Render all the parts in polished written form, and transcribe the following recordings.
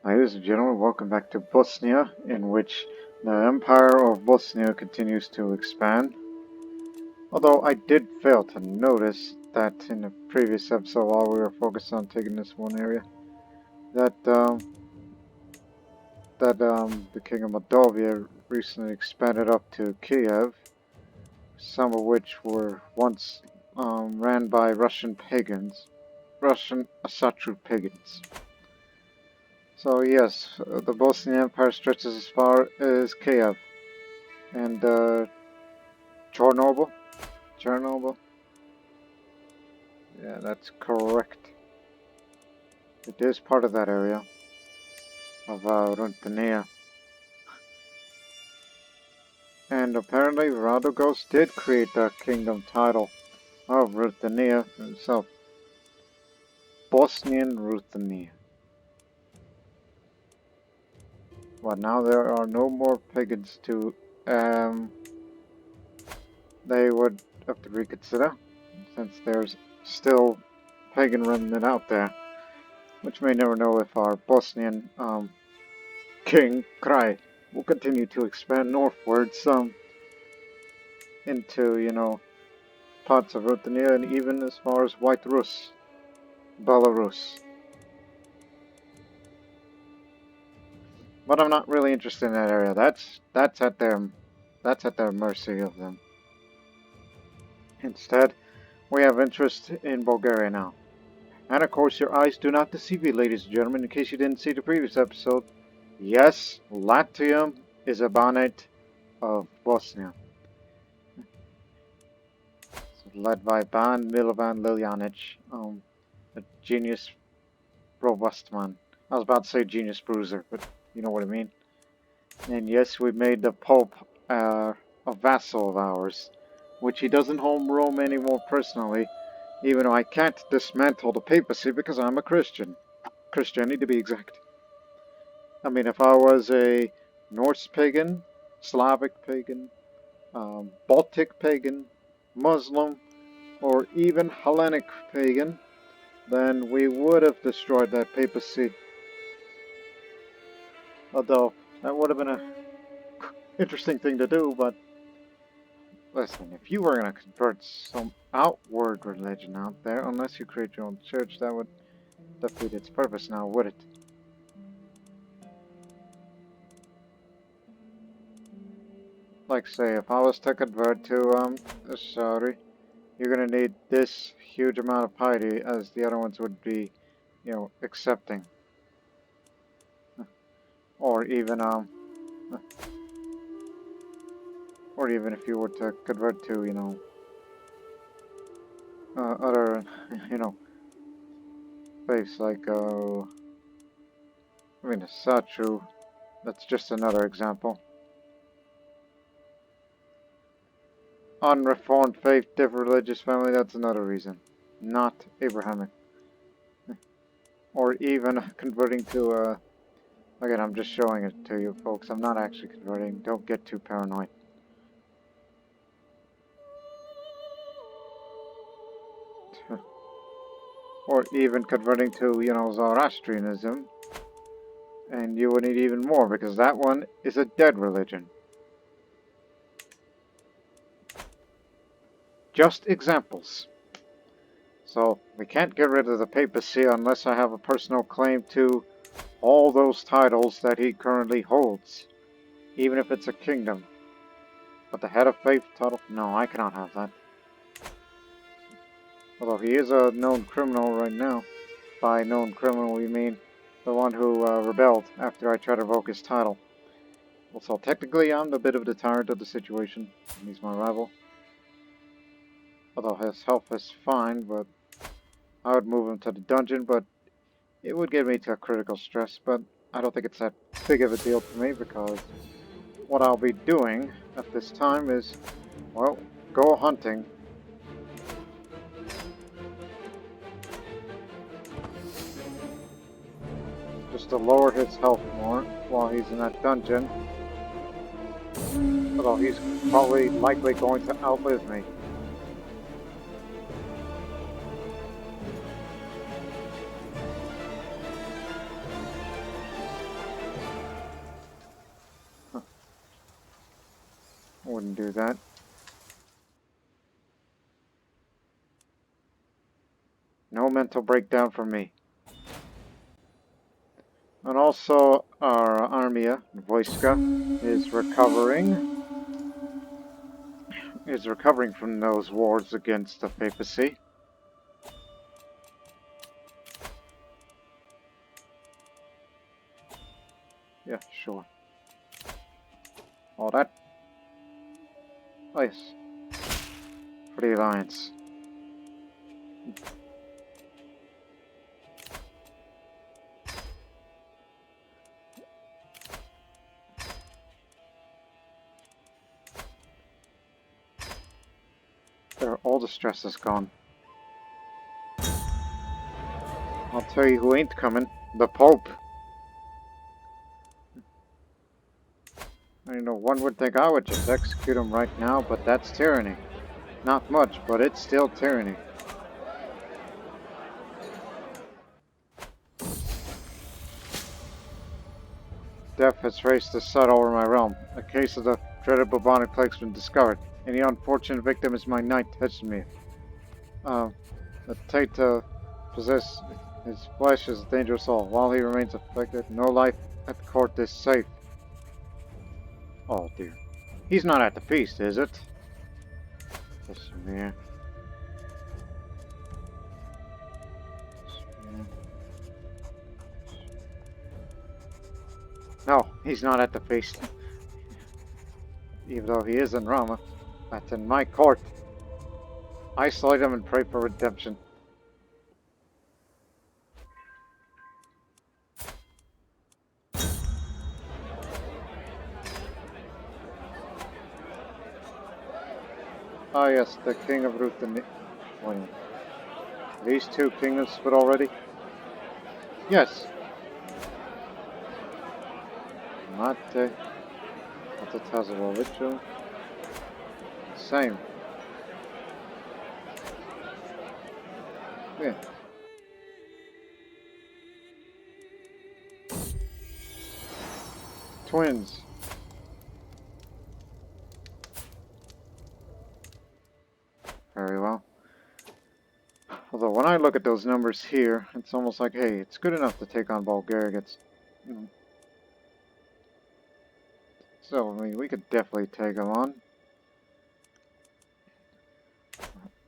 Ladies and gentlemen, welcome back to Bosnia, in which the Empire of Bosnia continues to expand. Although I did fail to notice that in the previous episode, while we were focused on taking this one area, that the King of Moldavia recently expanded up to Kiev, some of which were once ran by Russian Asatru pagans. So yes, the Bosnian Empire stretches as far as Kiev and Chernobyl. Yeah, that's correct. It is part of that area of Runtania. And apparently Radogos did create the kingdom title of Ruthenia himself. Bosnian Ruthenia. But now there are no more pagans to they would have to reconsider, since there's still pagan remnant out there, which may never know if our Bosnian king, Kraj, will continue to expand northwards into, parts of Ruthenia and even as far as White Rus, Belarus. But I'm not really interested in that area. That's at their mercy of them. Instead, we have interest in Bulgaria now. And of course, your eyes do not deceive you, ladies and gentlemen, in case you didn't see the previous episode. Yes, Latium is a bonnet of Bosnia. Led by Ban Milovan Liljanic, a genius robust man. I was about to say genius bruiser, but you know what I mean. And yes, we made the Pope a vassal of ours, which he doesn't home roam anymore personally, even though I can't dismantle the papacy because I'm a Christian. Christianity to be exact. I mean, if I was a Norse pagan, Slavic pagan, Baltic pagan, Muslim, or even Hellenic pagan, then we would have destroyed that papacy. Although, that would have been an interesting thing to do, but listen, if you were going to convert some outward religion out there, unless you create your own church, that would defeat its purpose now, would it? Like say, if I was to convert to Saudi, you're going to need this huge amount of piety as the other ones would be, accepting. Or even if you were to convert to, other, faiths like, Asatru, that's just another example. Unreformed faith, different religious family, that's another reason. Not Abrahamic. Or even converting to, again, I'm just showing it to you folks, I'm not actually converting, don't get too paranoid. Or even converting to, Zoroastrianism, and you would need even more, because that one is a dead religion. Just examples. So, we can't get rid of the papacy unless I have a personal claim to all those titles that he currently holds, even if it's a kingdom. But the head of faith title? No, I cannot have that. Although he is a known criminal right now. By known criminal, we mean the one who rebelled after I tried to revoke his title. Well, so technically I'm the bit of the tyrant of the situation, and he's my rival. Although his health is fine, but I would move him to the dungeon, but it would get me to a critical stress, but I don't think it's that big of a deal to me, because what I'll be doing at this time is, well, go hunting. Just to lower his health more while he's in that dungeon. Although he's probably likely going to outlive me. wouldn't do that. No mental breakdown for me. And also, our Armia, Wojska, is recovering from those wars against the papacy. Yeah, sure. All that. Nice. For the Alliance. There, all the stress is gone. I'll tell you who ain't coming. The Pope. You know, one would think I would just execute him right now, but that's tyranny. Not much, but it's still tyranny. Death has raised the sun over my realm. A case of the dreaded bubonic plague has been discovered. Any unfortunate victim is my knight Hesmir. The Tata possess his flesh is a dangerous soul. While he remains afflicted, no life at court is safe. Oh dear. He's not at the feast, is it? Hesmir. No, he's not at the feast. Even though he is in Rama. That's in my court. Isolate him and pray for redemption. Ah yes, the king of Rutheni. Wait. These two kingdoms split already? Yes. Mate. Atatazawa ritual. Same. Yeah. Twins. Very well. Although when I look at those numbers here, it's almost like, hey, it's good enough to take on Bulgaria. So, I mean, we could definitely take them on.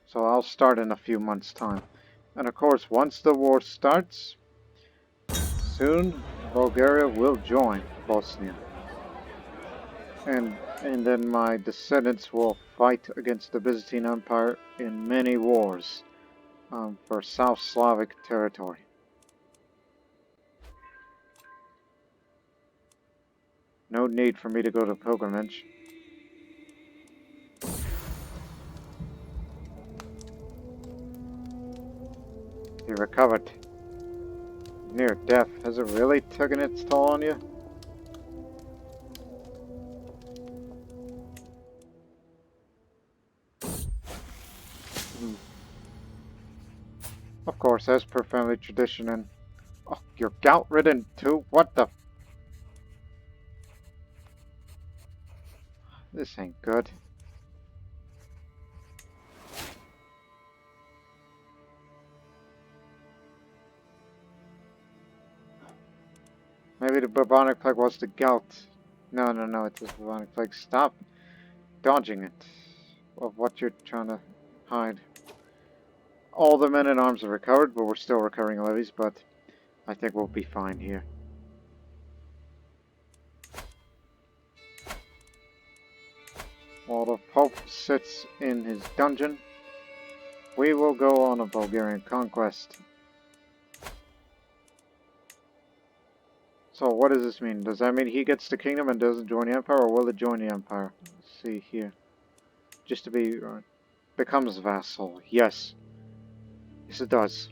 So I'll start in a few months' time. And of course, once the war starts, soon Bulgaria will join Bosnia. And then my descendants will fight against the Byzantine Empire in many wars for South Slavic territory. No need for me to go to pilgrimage. He recovered. Near death. Has it really taken its toll on you? Of course, as per family tradition and... Oh, you're gout-ridden too? What the... This ain't good. Maybe the bubonic plague was the gout. No, it's the bubonic plague. Stop dodging it. Of what you're trying to hide. All the men at arms are recovered, but we're still recovering levies, but I think we'll be fine here. While the Pope sits in his dungeon, we will go on a Bulgarian conquest. So what does this mean? Does that mean he gets the kingdom and doesn't join the empire, or will it join the empire? Let's see here. Just to be... becomes vassal. Yes. Yes, it does.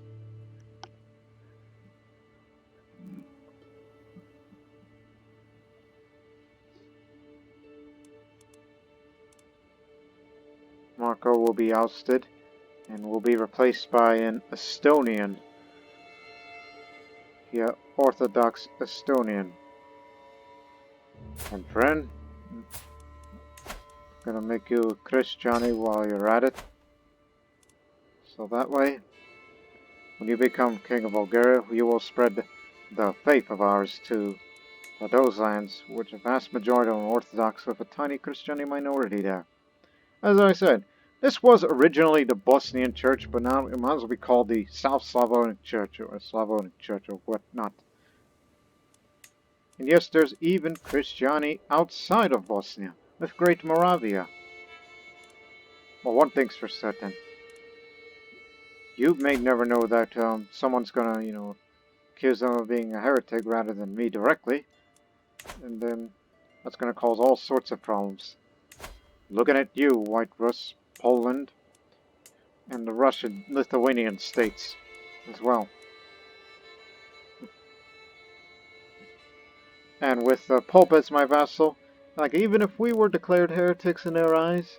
Marco will be ousted and will be replaced by an Estonian. Yeah, Orthodox Estonian. And friend, Gonna make you a Christiani while you're at it. So that way, when you become king of Bulgaria, you will spread the faith of ours to those lands, which a vast majority are Orthodox with a tiny Christian minority there. As I said, this was originally the Bosnian Church, but now it might as well be called the South Slavonic Church or Slavonic Church or whatnot. And yes, there's even Christianity outside of Bosnia, with Great Moravia. Well, one thing's for certain. You may never know that someone's gonna, accuse them of being a heretic rather than me directly. And then that's gonna cause all sorts of problems. Looking at you, White Rus, Poland, and the Russian, Lithuanian states as well. And with the Pope as my vassal, like even if we were declared heretics in their eyes,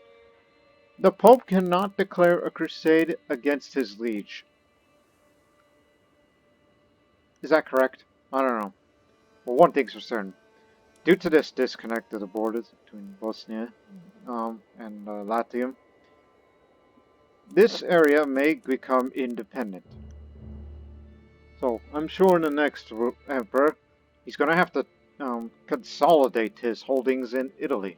the Pope cannot declare a crusade against his liege. Is that correct? I don't know. Well, one thing's for certain. Due to this disconnect of the borders between Bosnia and Latium, this area may become independent. So, I'm sure in the next emperor, he's going to have to consolidate his holdings in Italy.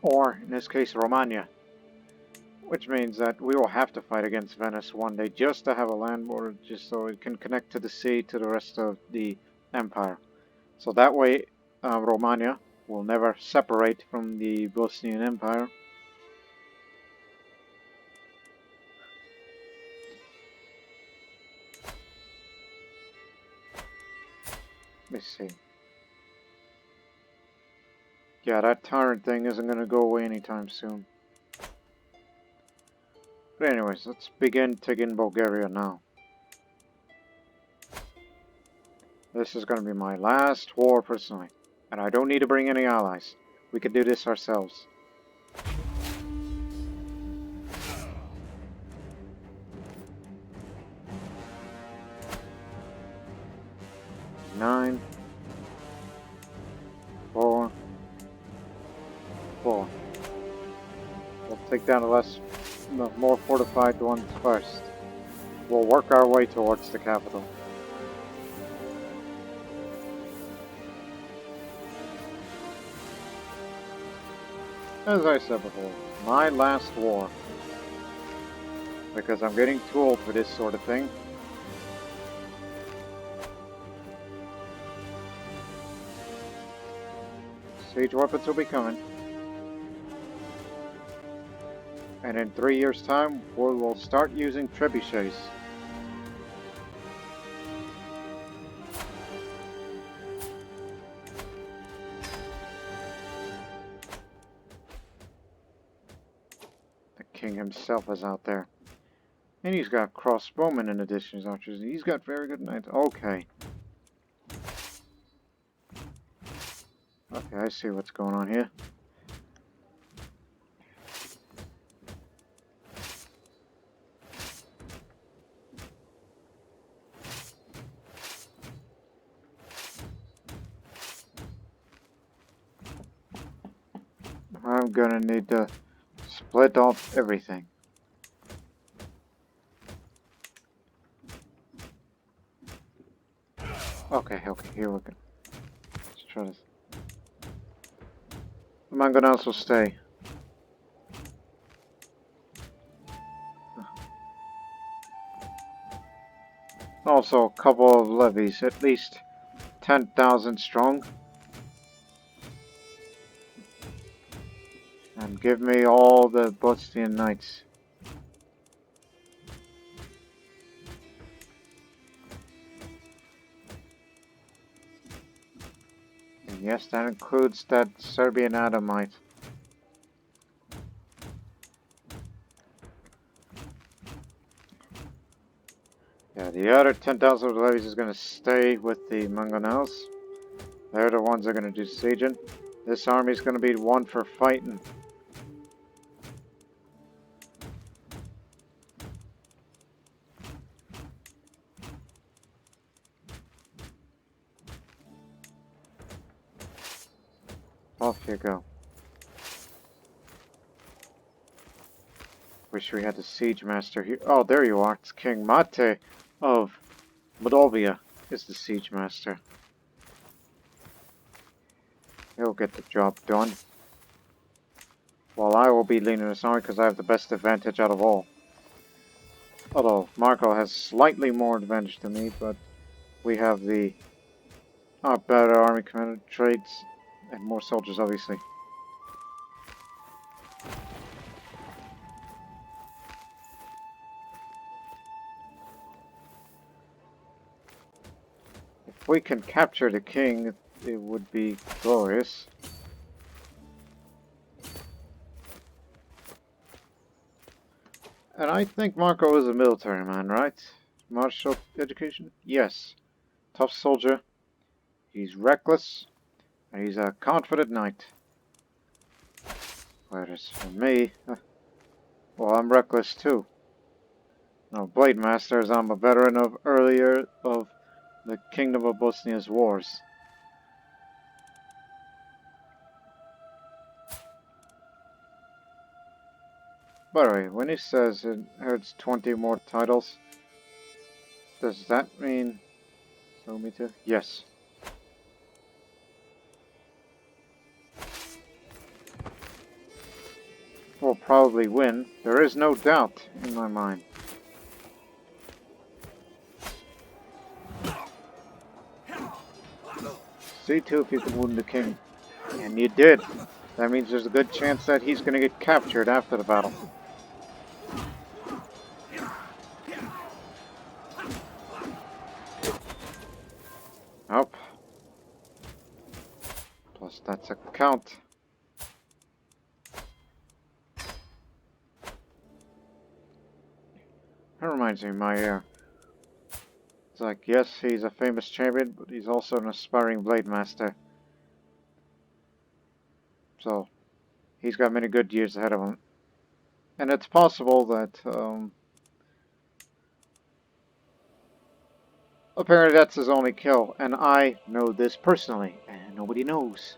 Or, in this case, Romagna. Which means that we will have to fight against Venice one day just to have a land border, just so it can connect to the sea to the rest of the empire. So that way, Romagna will never separate from the Bosnian Empire. Let me see. Yeah, that tyrant thing isn't going to go away anytime soon. But anyways, let's begin taking Bulgaria now. This is going to be my last war personally. And I don't need to bring any allies. We can do this ourselves. Nine. 4. 4. We'll take down the more fortified ones first. We'll work our way towards the capital. As I said before, my last war. Because I'm getting too old for this sort of thing. Siege weapons will be coming. And in 3 years' time, we will start using trebuchets. The king himself is out there. And he's got crossbowmen in addition to archers. He's got very good knights. Okay. Okay, I see what's going on here. I'm gonna need to split off everything. Okay, here we go. Let's try this. The mangonels will stay. Also, a couple of levies, at least 10,000 strong. And give me all the Bosnian knights. And yes, that includes that Serbian Adamite. Yeah, the other 10,000 levies is going to stay with the mangonels. They're the ones that are going to do sieging. This army is going to be one for fighting. Off you go. Wish we had the siege master here. Oh, there you are. It's King Mate of Moldavia is the siege master. He'll get the job done. While I will be leading this army because I have the best advantage out of all. Although Marco has slightly more advantage than me, but we have the better army commander traits and more soldiers, obviously. If we can capture the king, it would be glorious. And I think Marco is a military man, right? Martial education? Yes. Tough soldier. He's reckless. And he's a confident knight. Whereas for me, well, I'm reckless too. No, Blade Masters, I'm a veteran of the Kingdom of Bosnia's wars. By the way, when he says it inherits 20 more titles, does that mean so me too? Yes. We'll probably win. There is no doubt in my mind. See to if you can wound the king. And you did. That means there's a good chance that he's going to get captured after the battle. Nope. Plus that's a count. That reminds me, it's like, yes, he's a famous champion, but he's also an aspiring blade master. So, he's got many good years ahead of him. And it's possible that, apparently that's his only kill. And I know this personally, and nobody knows.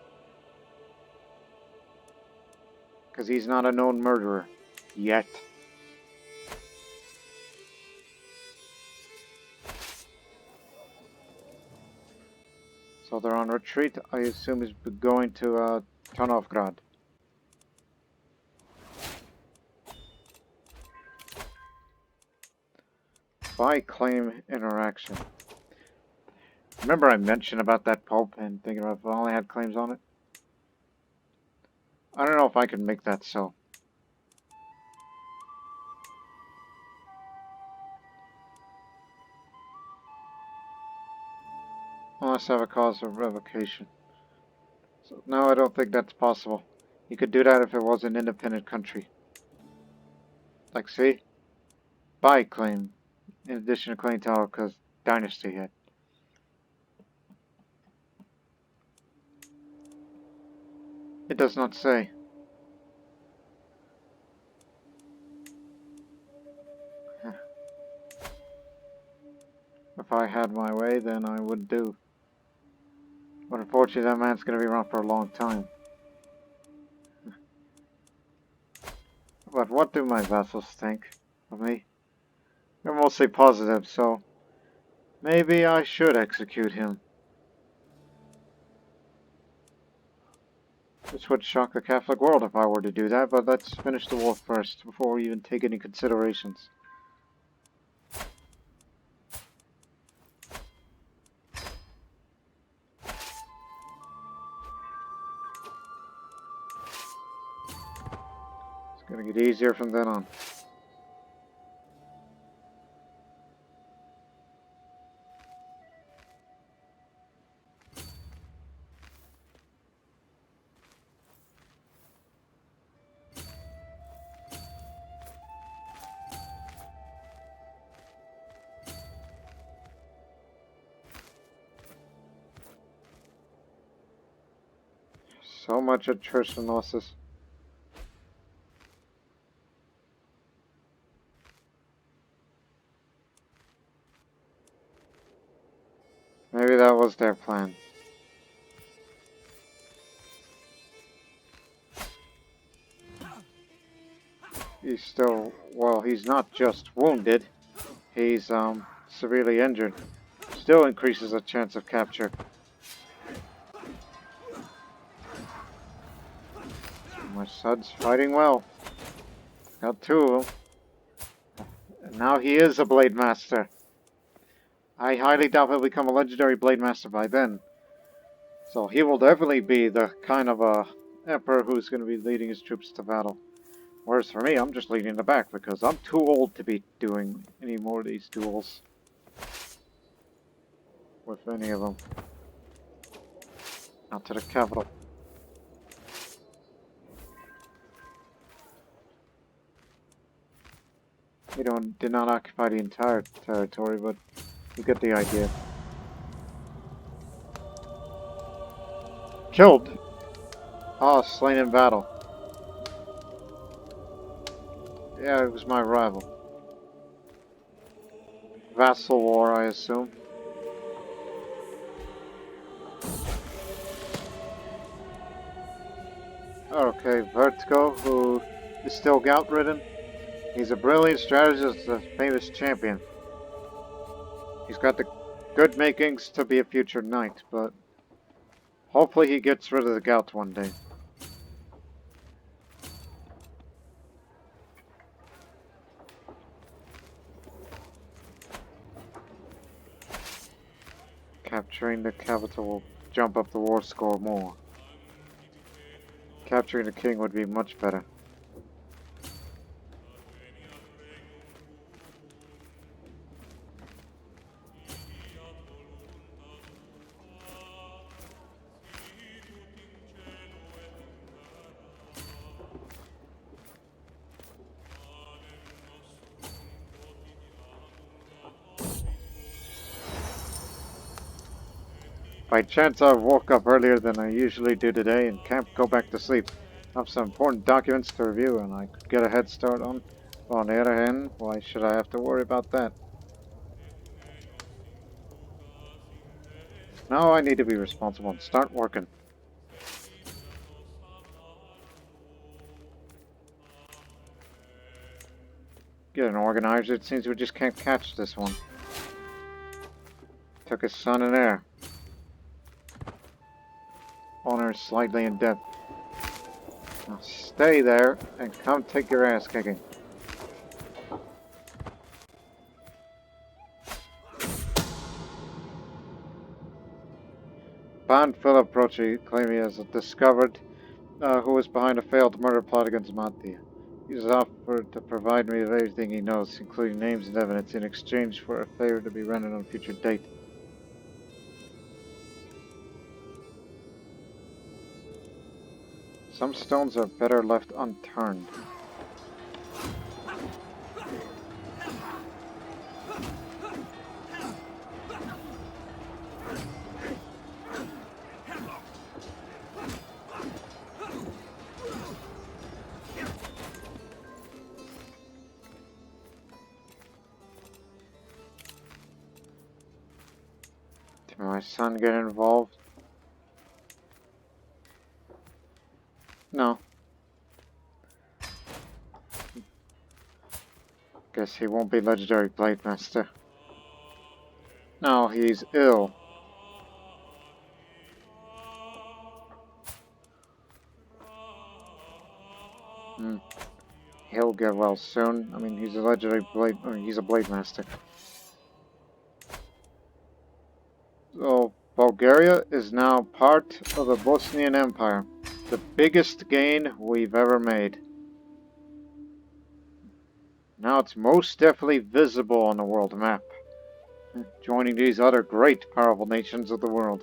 Because he's not a known murderer. Yet. So they're on retreat. I assume he's going to Tarnovgrad. By claim interaction. Remember I mentioned about that Pope and thinking about if I only had claims on it? I don't know if I can make that so. Unless I have a cause of revocation. So, no, I don't think that's possible. You could do that if it was an independent country. Like, see? By claim. In addition to claim tower, because dynasty hit. It does not say. If I had my way, then I would do. But unfortunately, that man's going to be around for a long time. But what do my vassals think of me? They're mostly positive, so maybe I should execute him. This would shock the Catholic world if I were to do that, but let's finish the war first, before we even take any considerations. It's gonna get easier from then on. So much attrition losses. Maybe that was their plan. he's still, well, he's not just wounded, he's severely injured. Still increases the chance of capture. My son's fighting well. Got two of them. And now he is a Blade Master. I highly doubt he'll become a legendary Blade Master by then. So he will definitely be the kind of emperor who's going to be leading his troops to battle. Whereas for me, I'm just leading the back because I'm too old to be doing any more of these duels with any of them. Out to the capital. We did not occupy the entire territory, but you get the idea. Killed. Ah, slain in battle. Yeah, it was my rival. Vassal war, I assume. Okay, Vertigo, who is still gout-ridden. He's a brilliant strategist, a famous champion. He's got the good makings to be a future knight, but hopefully he gets rid of the gout one day. Capturing the capital will jump up the war score more. Capturing the king would be much better. By chance I woke up earlier than I usually do today and can't go back to sleep. I have some important documents to review and I could get a head start on. But on the other hand, why should I have to worry about that? Now I need to be responsible and start working. Get an organizer, it seems we just can't catch this one. Took his son and heir. Owner is slightly in debt. Now stay there and come take your ass kicking. Bond Philip Brochi claim he has discovered who was behind a failed murder plot against Mattia. He has offered to provide me with everything he knows, including names and evidence, in exchange for a favor to be rendered on a future date. Some stones are better left unturned. Did my son get involved? No. Guess he won't be legendary Blade Master. No, he's ill. He'll get well soon. I mean, he's a legendary Blade. He's a Blade Master. So, Bulgaria is now part of the Bosnian Empire. The biggest gain we've ever made. Now it's most definitely visible on the world map, joining these other great powerful nations of the world.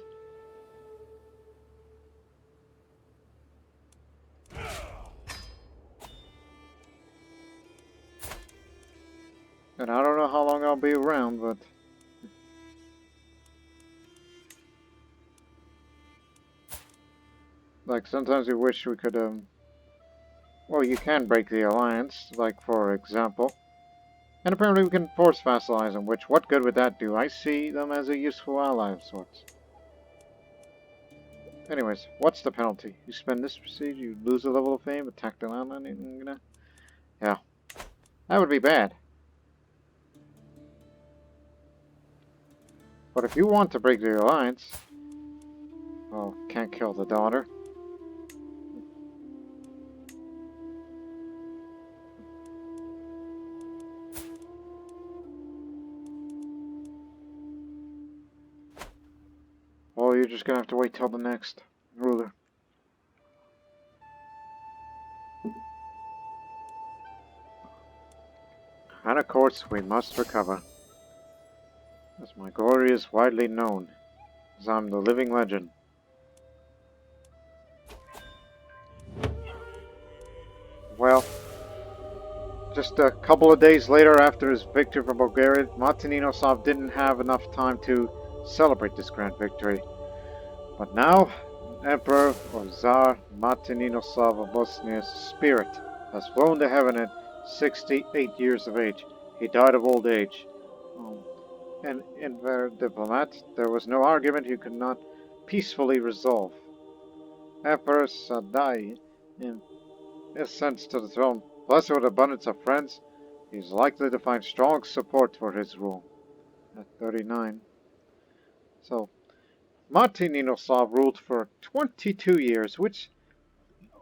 And I don't know how long I'll be around, but like sometimes we wish we could well, you can break the alliance, like for example. And apparently we can force vassalize them, which what good would that do? I see them as a useful ally of sorts. Anyways, what's the penalty? You spend this procedure, you lose a level of fame, attack the land, yeah. That would be bad. But if you want to break the alliance... Well, can't kill the daughter. Well, you're just gonna have to wait till the next ruler. And of course, we must recover. As my glory is widely known, as I'm the living legend. Well, just a couple of days later after his victory for Bulgaria, Martin Inosov didn't have enough time to celebrate this grand victory. But now, Emperor or Tsar Martin Inosov of Bosnia's spirit has flown to heaven at 68 years of age. He died of old age. And in their diplomat, there was no argument he could not peacefully resolve. Emperor Sadai ascends to the throne. Blessed with abundance of friends, he is likely to find strong support for his rule. At 39. So, Martin Inosov ruled for 22 years, which,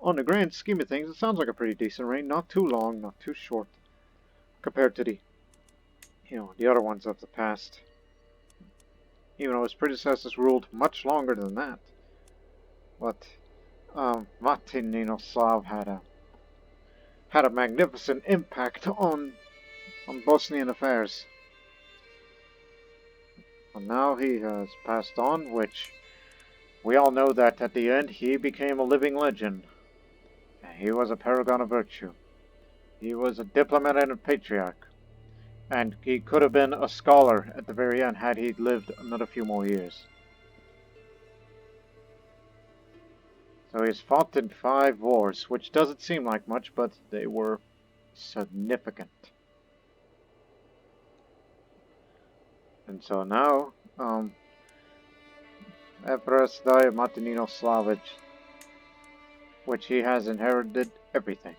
on the grand scheme of things, it sounds like a pretty decent reign. Not too long, not too short, compared to the other ones of the past. Even though his predecessors ruled much longer than that. But Martin Inosov had a magnificent impact on Bosnian affairs. And now he has passed on, which we all know that at the end he became a living legend. He was a paragon of virtue. He was a diplomat and a patriarch. And he could have been a scholar at the very end had he lived another few more years. So he's fought in 5 wars, which doesn't seem like much, but they were significant. And so now, Empress Daya Martinino Slavic, which he has inherited everything.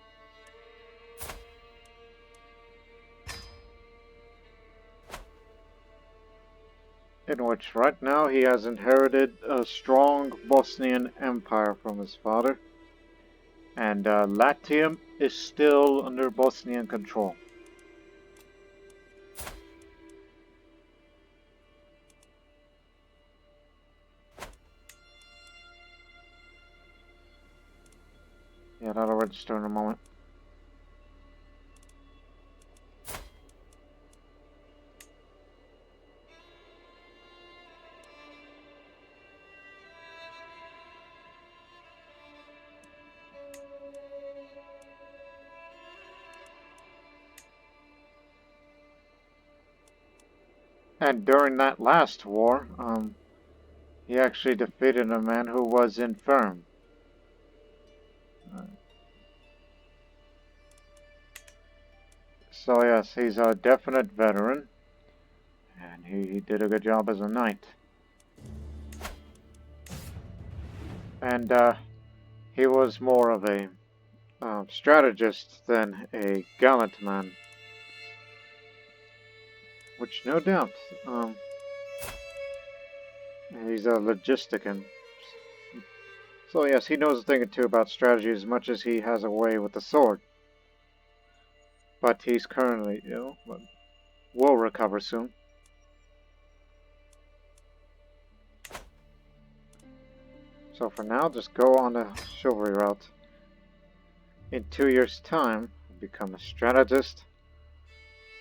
In which right now he has inherited a strong Bosnian empire from his father. And Latium is still under Bosnian control. Yeah, that'll register in a moment. And during that last war, he actually defeated a man who was infirm. So yes, he's a definite veteran, and he did a good job as a knight. And he was more of a strategist than a gallant man. Which, no doubt, he's a logistician. So yes, he knows a thing or two about strategy as much as he has a way with the sword. But he's currently ill, but will recover soon. So for now, just go on the chivalry route. In 2 years' time, become a strategist,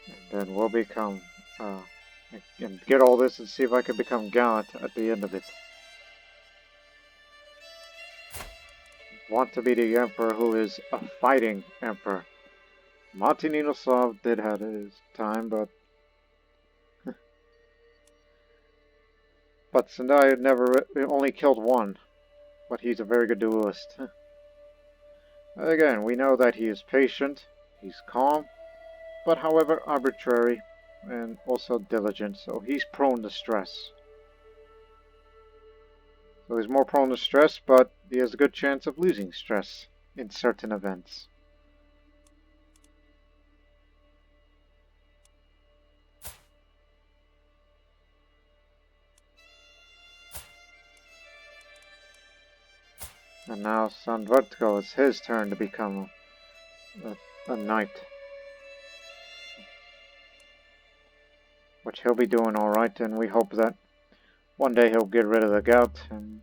and then we'll become, and get all this and see if I can become gallant at the end of it. Want to be the emperor who is a fighting emperor. Martin Inosov did have his time, but Sendai only killed one, but he's a very good duelist. Again, we know that he is patient, he's calm, but however arbitrary and also diligent, so he's prone to stress. So he's more prone to stress, but he has a good chance of losing stress in certain events. And now San Vertigo, it's his turn to become a knight. Which he'll be doing alright, and we hope that one day he'll get rid of the gout and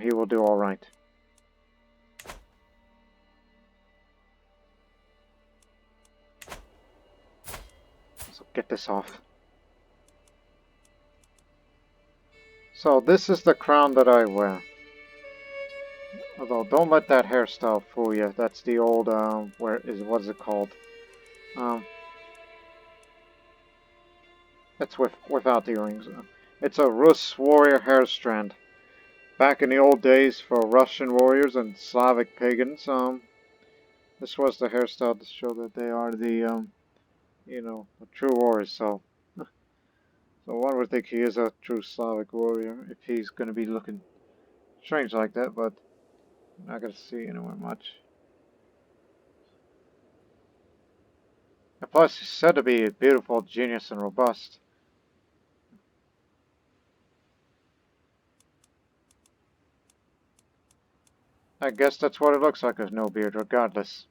he will do alright. So get this off. So this is the crown that I wear. Although don't let that hairstyle fool you. That's the old what's it called? It's without the earrings. It's a Rus warrior hair strand. Back in the old days for Russian warriors and Slavic pagans, this was the hairstyle to show that they are the the true warriors. So one would think he is a true Slavic warrior if he's going to be looking strange like that, but I'm not going to see anywhere much. And plus, he's said to be a beautiful, genius, and robust. I guess that's what it looks like with no beard, regardless.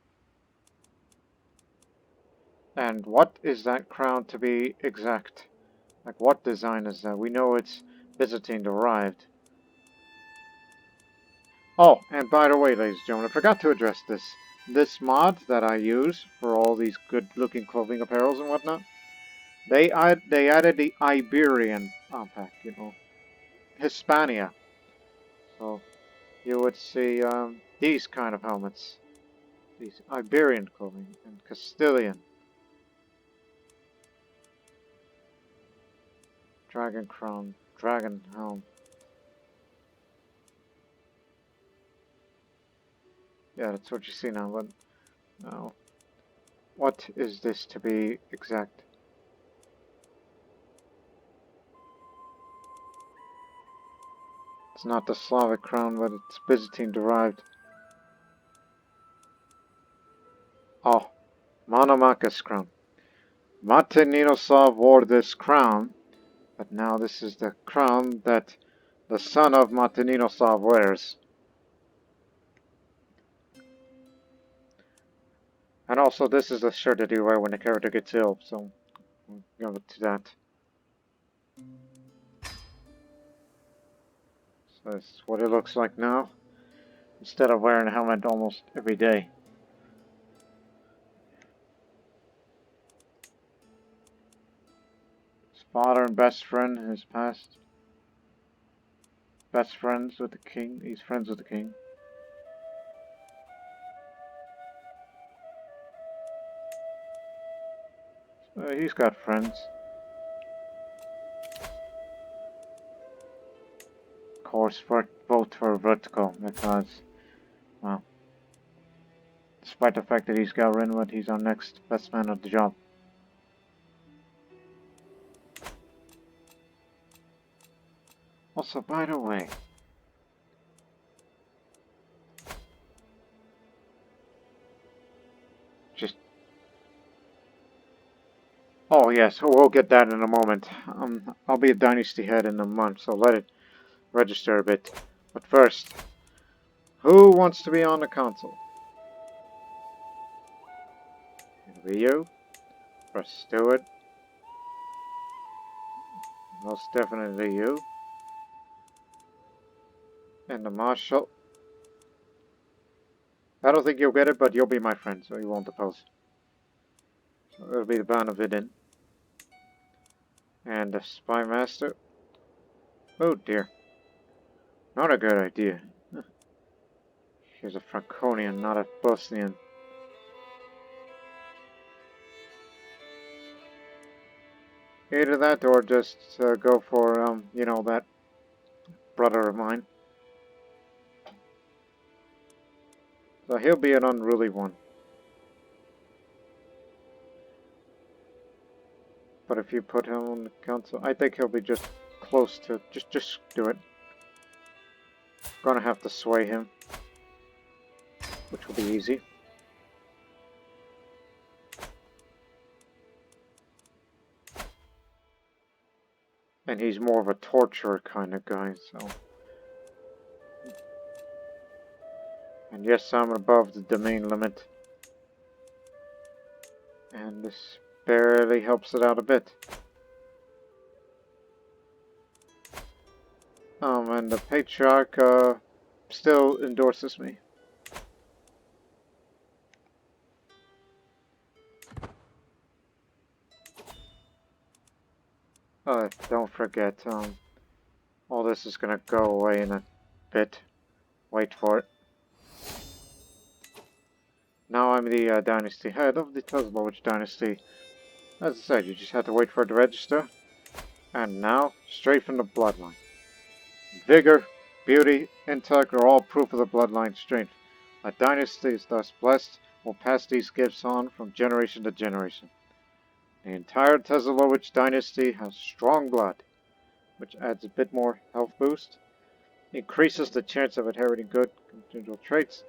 And what is that crown to be exact? Like, what design is that? We know it's Byzantine derived. Oh, and by the way, ladies and gentlemen, I forgot to address this. This mod that I use for all these good-looking clothing apparels and whatnot, they added the Iberian pack, Hispania. So you would see these kind of helmets, these Iberian clothing, and Castilian. Dragon crown, dragon helm. Yeah, that's what you see now, but now, what is this to be exact? It's not the Slavic crown, but it's Byzantine derived. Oh, Monomachus crown. Mate-Ninoslav wore this crown, but now this is the crown that the son of Mate-Ninoslav wears. And also, this is the shirt that you wear when the character gets ill, so we'll go to that. So this is what it looks like now, instead of wearing a helmet almost every day. His father and best friend in his past. Best friends with the king. He's friends with the king. So he's got friends. Of course, vote for Vertical because, well, despite the fact that he's got Renwood, he's our next best man at the job. Also, by the way, oh yes, we'll get that in a moment. I'll be a dynasty head in a month, so let it register a bit. But first, who wants to be on the console? It'll be you. Press Steward. Most definitely you. And the Marshal. I don't think you'll get it, but you'll be my friend, so you won't oppose. So it'll be the Band of Vidin. And the Spy Master. Oh dear. Not a good idea. He's a Franconian, not a Bosnian. Either that or just go for, that brother of mine. So he'll be an unruly one. But if you put him on the council, I think he'll be just close to, just do it. Gonna have to sway him, which will be easy. And he's more of a torturer kind of guy, so And yes, I'm above the domain limit. And this barely helps it out a bit. And the Patriarch, still endorses me. Don't forget, all this is gonna go away in a bit. Wait for it. Now I'm the dynasty head of the Teslovich dynasty. As I said, you just had to wait for it to register. And now, straight from the bloodline. Vigor, beauty, intellect are all proof of the bloodline strength. A dynasty is thus blessed will pass these gifts on from generation to generation. The entire Teslovich dynasty has strong blood, which adds a bit more health boost, increases the chance of inheriting good congenital traits,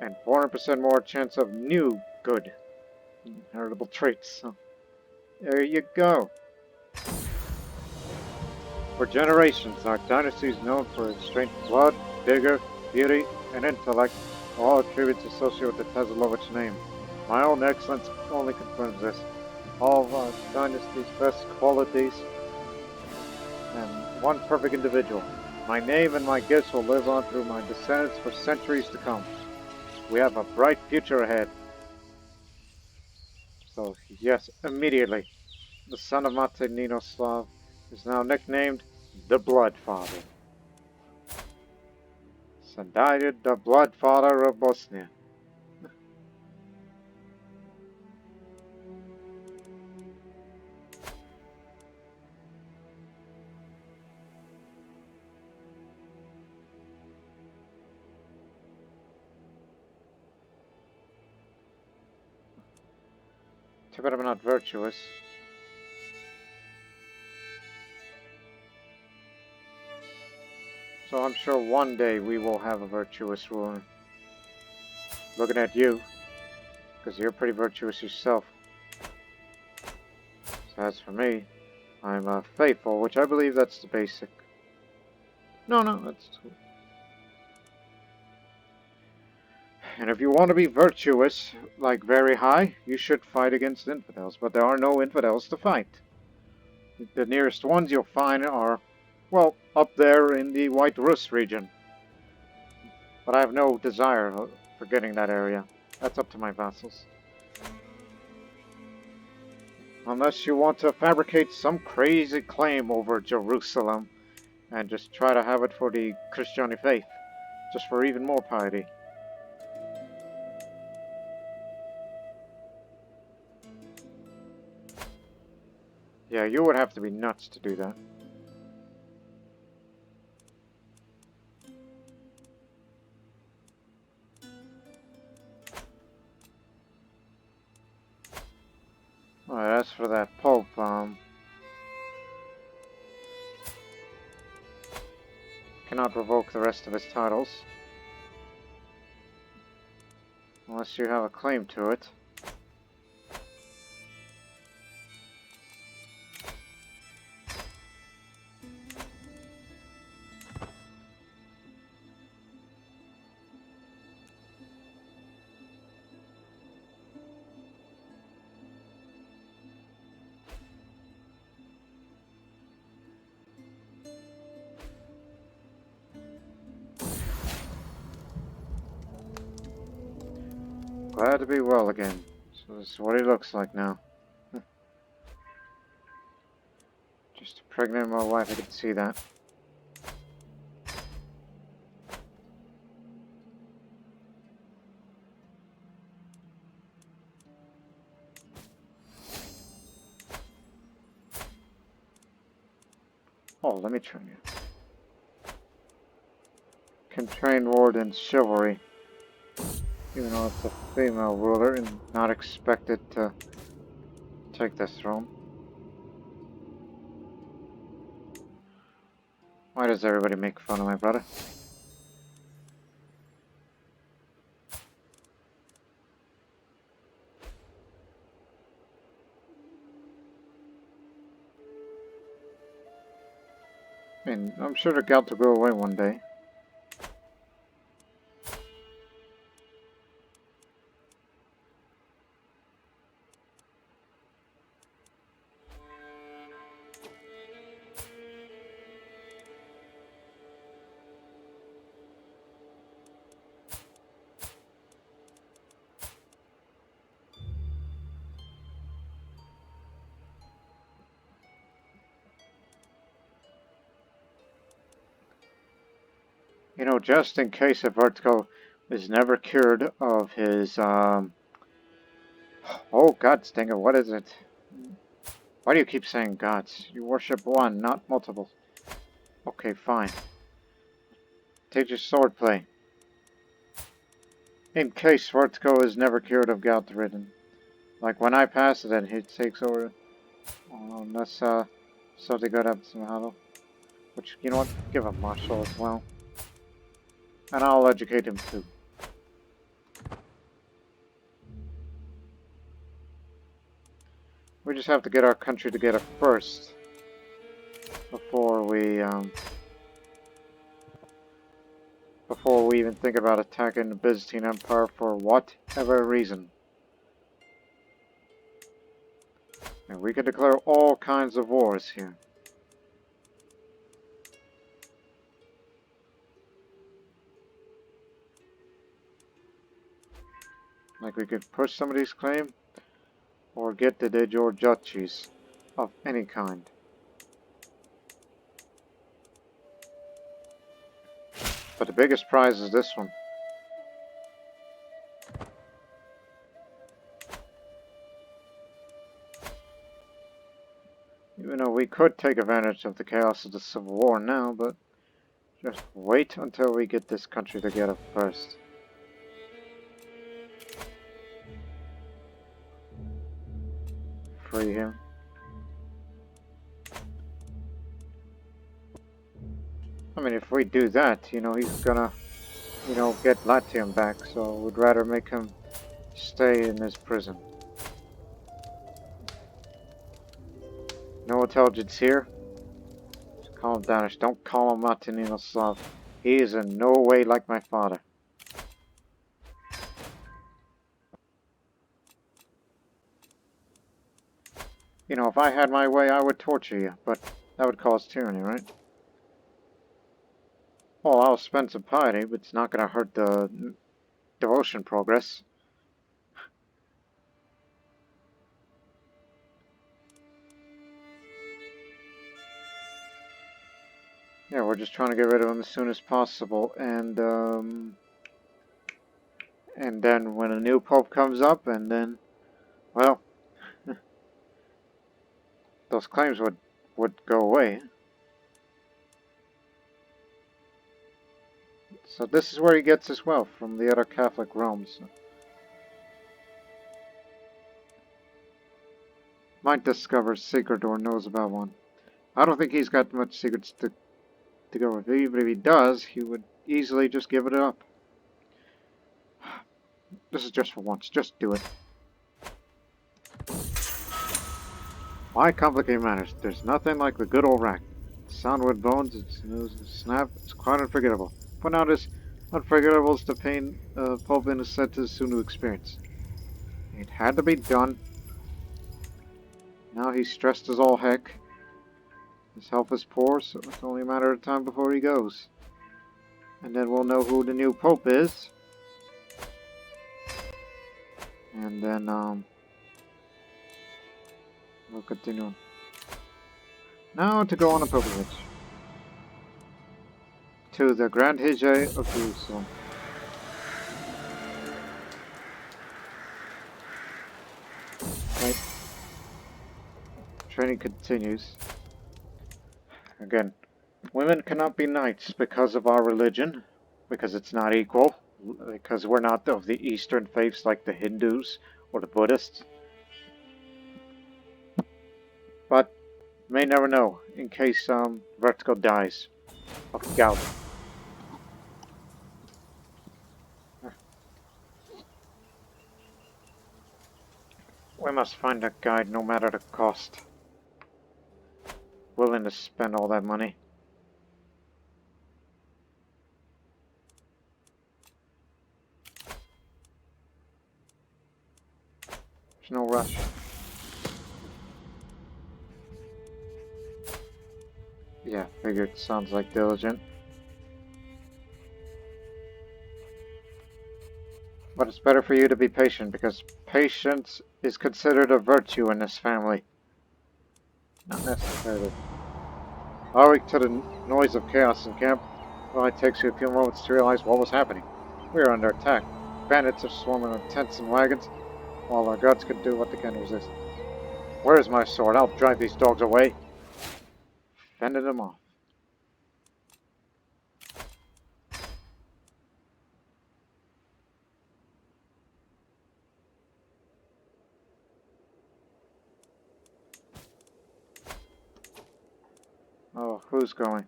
and 400% more chance of new good inheritable traits. So, there you go. For generations, our dynasty is known for its strength of blood, vigor, beauty, and intellect, all attributes associated with the Teslovich name. My own excellence only confirms this. All of our dynasty's best qualities, and one perfect individual. My name and my gifts will live on through my descendants for centuries to come. We have a bright future ahead. So, yes, immediately, the son of Mate Ninoslav is now nicknamed the Blood Father. Sandaid, the Blood Father of Bosnia. Too bad I'm not virtuous. So I'm sure one day we will have a virtuous ruler. Looking at you, because you're pretty virtuous yourself. So as for me, I'm faithful, which I believe that's the basic. No, that's... And if you want to be virtuous, like very high, you should fight against infidels. But there are no infidels to fight. The nearest ones you'll find are, well, up there in the White Rus region. But I have no desire for getting that area. That's up to my vassals. Unless you want to fabricate some crazy claim over Jerusalem and just try to have it for the Christian faith, just for even more piety. Yeah, you would have to be nuts to do that. Alright, as for that Pope, cannot revoke the rest of his titles. Unless you have a claim to it. Glad to be well again. So this is what he looks like now. Just to pregnant my wife, I could see that. Oh, let me train you. Can train ward in chivalry. Even though it's a female ruler and not expected to take the throne. Why does everybody make fun of my brother? I mean, I'm sure the gout will go away one day. You know, just in case if Vertigo is never cured of his, oh god dang it, what is it? Why do you keep saying gods? You worship one, not multiple. Okay, fine. Take your swordplay. In case Vertigo is never cured of gout ridden. Like when I pass it and he takes over. Unless, something good happens to Mahalo. Which, you know what? Give him martial as well. And I'll educate him too. We just have to get our country together first. Before we even think about attacking the Byzantine Empire for whatever reason. And we could declare all kinds of wars here. Like we could push somebody's claim, or get the de jure duchies of any kind. But the biggest prize is this one. Even though we could take advantage of the chaos of the Civil War now, but just wait until we get this country together first. Free him. I mean, if we do that, you know, he's gonna, you know, get Latium back, so we'd rather make him stay in his prison. No intelligence here? Just call him Danish. Don't call him Martininoslav. He is in no way like my father. You know, if I had my way, I would torture you, but that would cause tyranny, right? Well, I'll spend some piety, but it's not going to hurt the devotion progress. Yeah, we're just trying to get rid of him as soon as possible, and then when a new pope comes up, and then, well, those claims would go away. So this is where he gets his wealth, from the other Catholic realms. Might discover secret or knows about one. I don't think he's got much secrets to go with. Even if he does, he would easily just give it up. This is just for once. Just do it. Why complicate matters? There's nothing like the good old rack. The sound with bones, its snap, it's quite unforgettable. But now this unforgettable is the pain Pulvin is said to soon to experience. It had to be done. Now he's stressed as all heck. His health is poor, so it's only a matter of time before he goes. And then we'll know who the new pope is. And then, we'll continue. Now to go on a pilgrimage to the Grand Hije of Jerusalem. Right. Training continues. Again, women cannot be knights because of our religion, because it's not equal, because we're not of the Eastern faiths like the Hindus or the Buddhists. But may never know, in case Vertigo dies of gout. We must find that guide no matter the cost. Willing to spend all that money. There's no rush. Yeah, figured. Sounds like diligent. But it's better for you to be patient, because patience is considered a virtue in this family. Not necessarily. Awake to the noise of chaos in camp. It only takes you a few moments to realize what was happening. We were under attack. Bandits are swarming with tents and wagons, while our guards could do what they can to resist. Where's my sword? I'll drive these dogs away. Fended them off. Oh, who's going?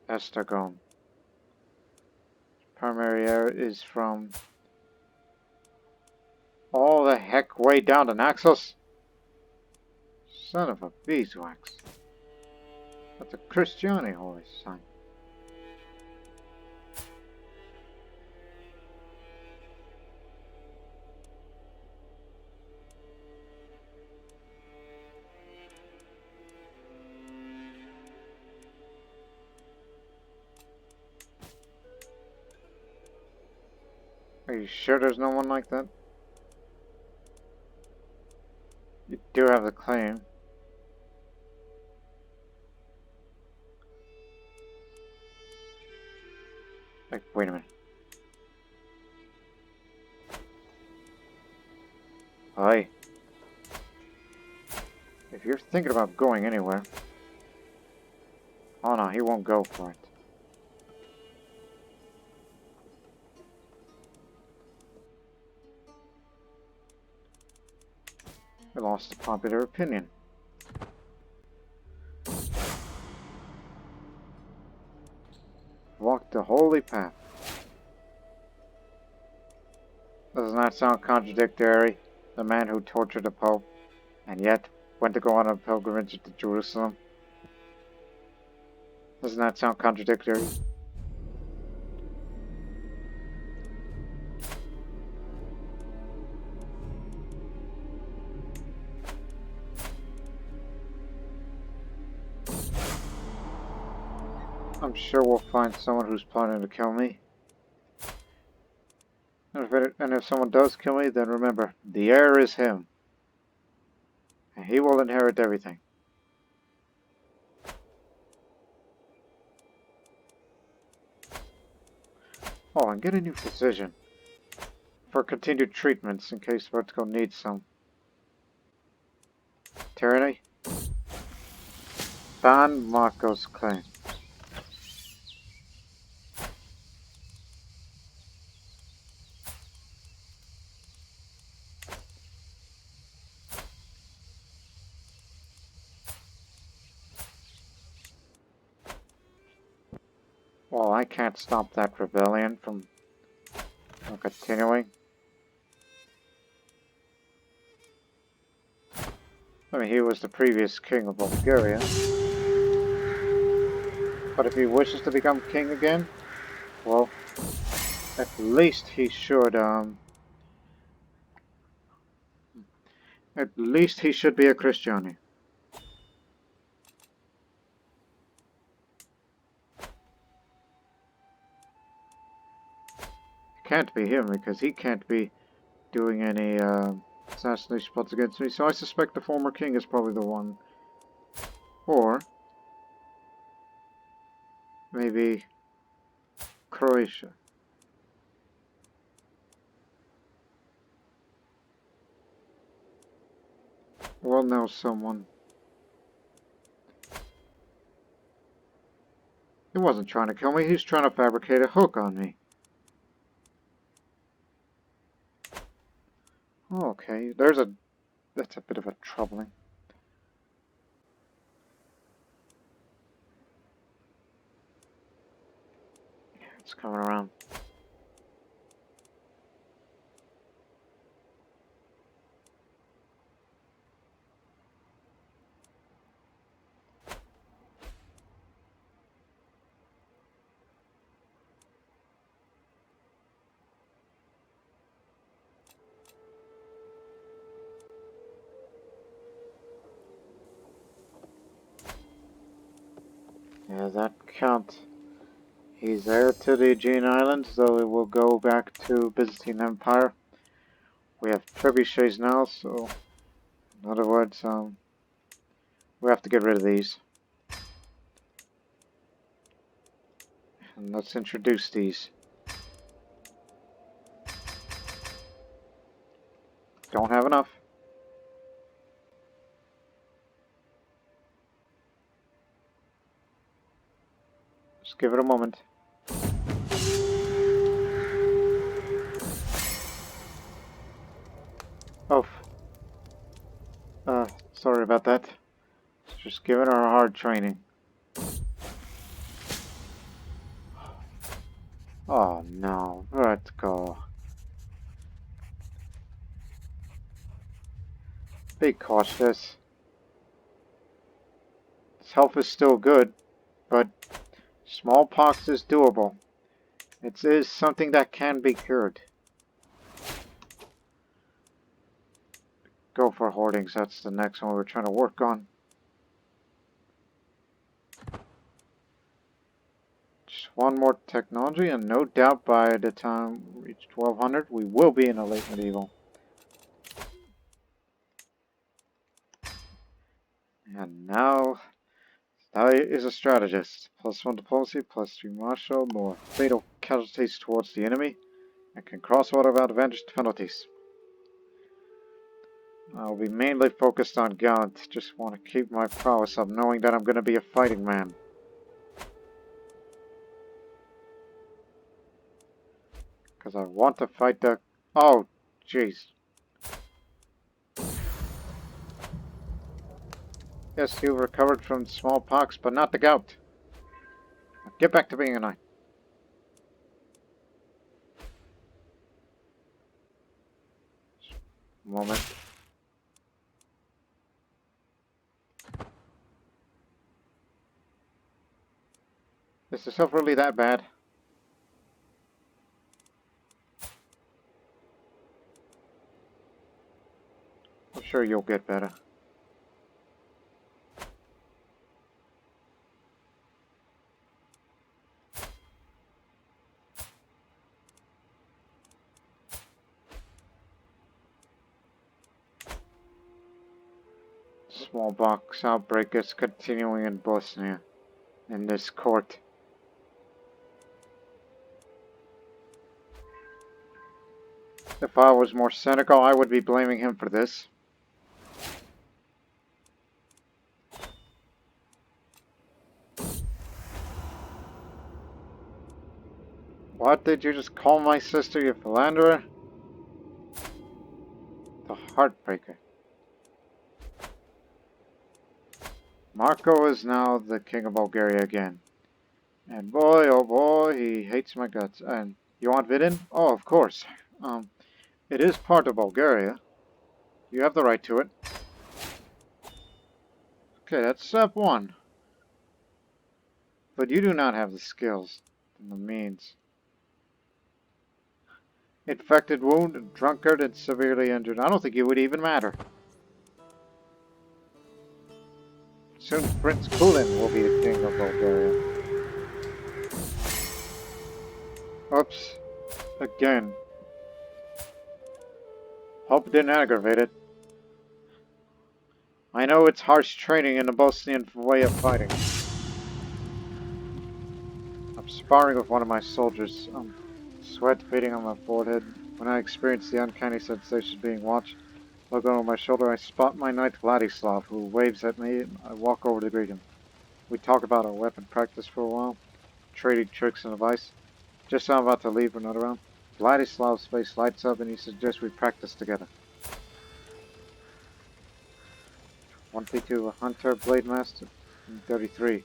Esther going. Primary air is from all the heck way down to Naxos? Son of a beeswax. That's a Christiani holy sign. Are you sure there's no one like that? You do have the claim. Like, wait a minute. Hi. If you're thinking about going anywhere... Oh no, he won't go for it. We lost the popular opinion. Walk the holy path. Doesn't that sound contradictory? The man who tortured the Pope, and yet went to go on a pilgrimage to Jerusalem. Doesn't that sound contradictory? I'm sure we'll find someone who's planning to kill me. And if someone does kill me, then remember, the heir is him. And he will inherit everything. Oh, and get a new physician. For continued treatments, in case Vertigo needs some. Tyranny? Ban Marco's claim. Well, I can't stop that rebellion from continuing. I mean, he was the previous king of Bulgaria. But if he wishes to become king again, well, at least he should, at least he should be a Christian. It can't be him, because he can't be doing any, assassination plots against me, so I suspect the former king is probably the one. Or maybe Croatia. We'll know someone. He wasn't trying to kill me, he's trying to fabricate a hook on me. Okay, that's a bit of a troubling. Yeah, it's coming around. Yeah, that count. He's heir to the Aegean Islands, though it will go back to Byzantine Empire. We have trebuchets now, so in other words, we have to get rid of these. And let's introduce these. Don't have enough. Just give it a moment. Oh. Sorry about that. Just giving her a hard training. Oh no, let's go. Be cautious. His health is still good, but smallpox is doable. It is something that can be cured. Go for hoardings, that's the next one we're trying to work on. Just one more technology, and no doubt by the time we reach 1200, we will be in a late medieval. And now, Thalia is a strategist. +1 diplomacy, +3 martial, more fatal casualties towards the enemy, and can cross water without advantage penalties. I'll be mainly focused on Gaunt. Just want to keep my prowess up, knowing that I'm going to be a fighting man. Because I want to fight the... Oh, jeez. Yes, you recovered from smallpox, but not the gout. Now get back to being a knight. Moment. Is this stuff really that bad? I'm sure you'll get better. Smallpox outbreak is continuing in Bosnia, in this court. If I was more cynical, I would be blaming him for this. What did you just call my sister, you philanderer? The Heartbreaker. Marco is now the king of Bulgaria again. And boy, oh boy, he hates my guts. And you want Vidin? Oh, of course. It is part of Bulgaria. You have the right to it. Okay, that's step one. But you do not have the skills and the means. Infected, wounded, drunkard, and severely injured. I don't think it would even matter. Soon Prince Kulin will be the king of Bulgaria. Oops. Again. Hope didn't aggravate it. I know it's harsh training in the Bosnian way of fighting. I'm sparring with one of my soldiers. Sweat beading on my forehead. When I experience the uncanny sensation of being watched, look over my shoulder, I spot my knight Vladislav, who waves at me, and I walk over to greet him. We talk about our weapon practice for a while, trading tricks and advice. Just as I'm about to leave, we're not around. Vladislav's face lights up, and he suggests we practice together. 1v2, a hunter, blade master, and 33.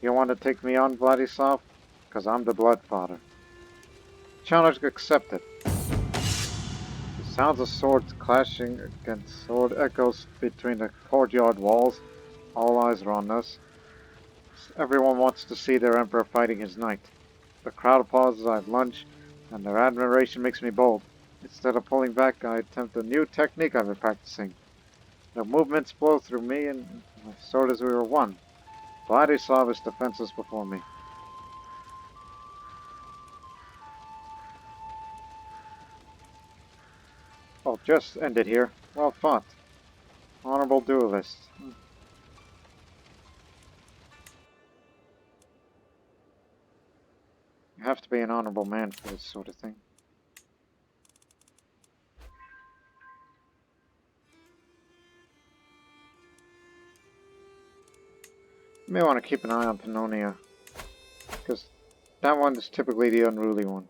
You want to take me on, Vladislav? Because I'm the Bloodfather. Challenge accepted. The sounds of swords clashing against sword echoes between the courtyard walls. All eyes are on us. Everyone wants to see their emperor fighting his knight. The crowd applauds as I lunge, and their admiration makes me bold. Instead of pulling back, I attempt a new technique I've been practicing. The movements flow through me, and my sword as we were one. Vladislav is defenseless before me. I'll just end it here. Well fought. Honorable duelist. have to be an honorable man for this sort of thing. You may want to keep an eye on Pannonia, because that one is typically the unruly one.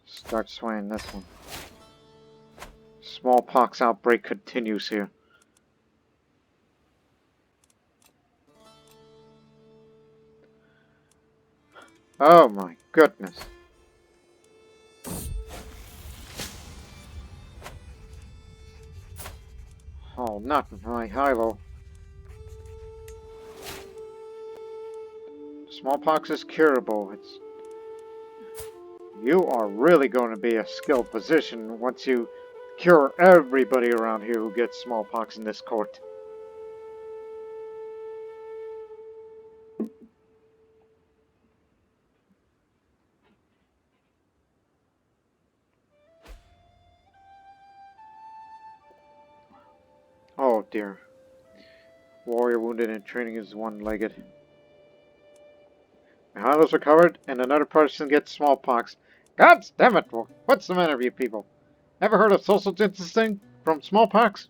Start swaying this one. Smallpox outbreak continues here. Oh my goodness. Oh, not my Hilo. Smallpox is curable. You are really going to be a skilled physician once you cure everybody around here who gets smallpox in this court. Oh dear. Warrior wounded in training is one-legged. Mihail's recovered, and another person gets smallpox. God damn it! What's the matter with you people? Ever heard of social distancing from smallpox?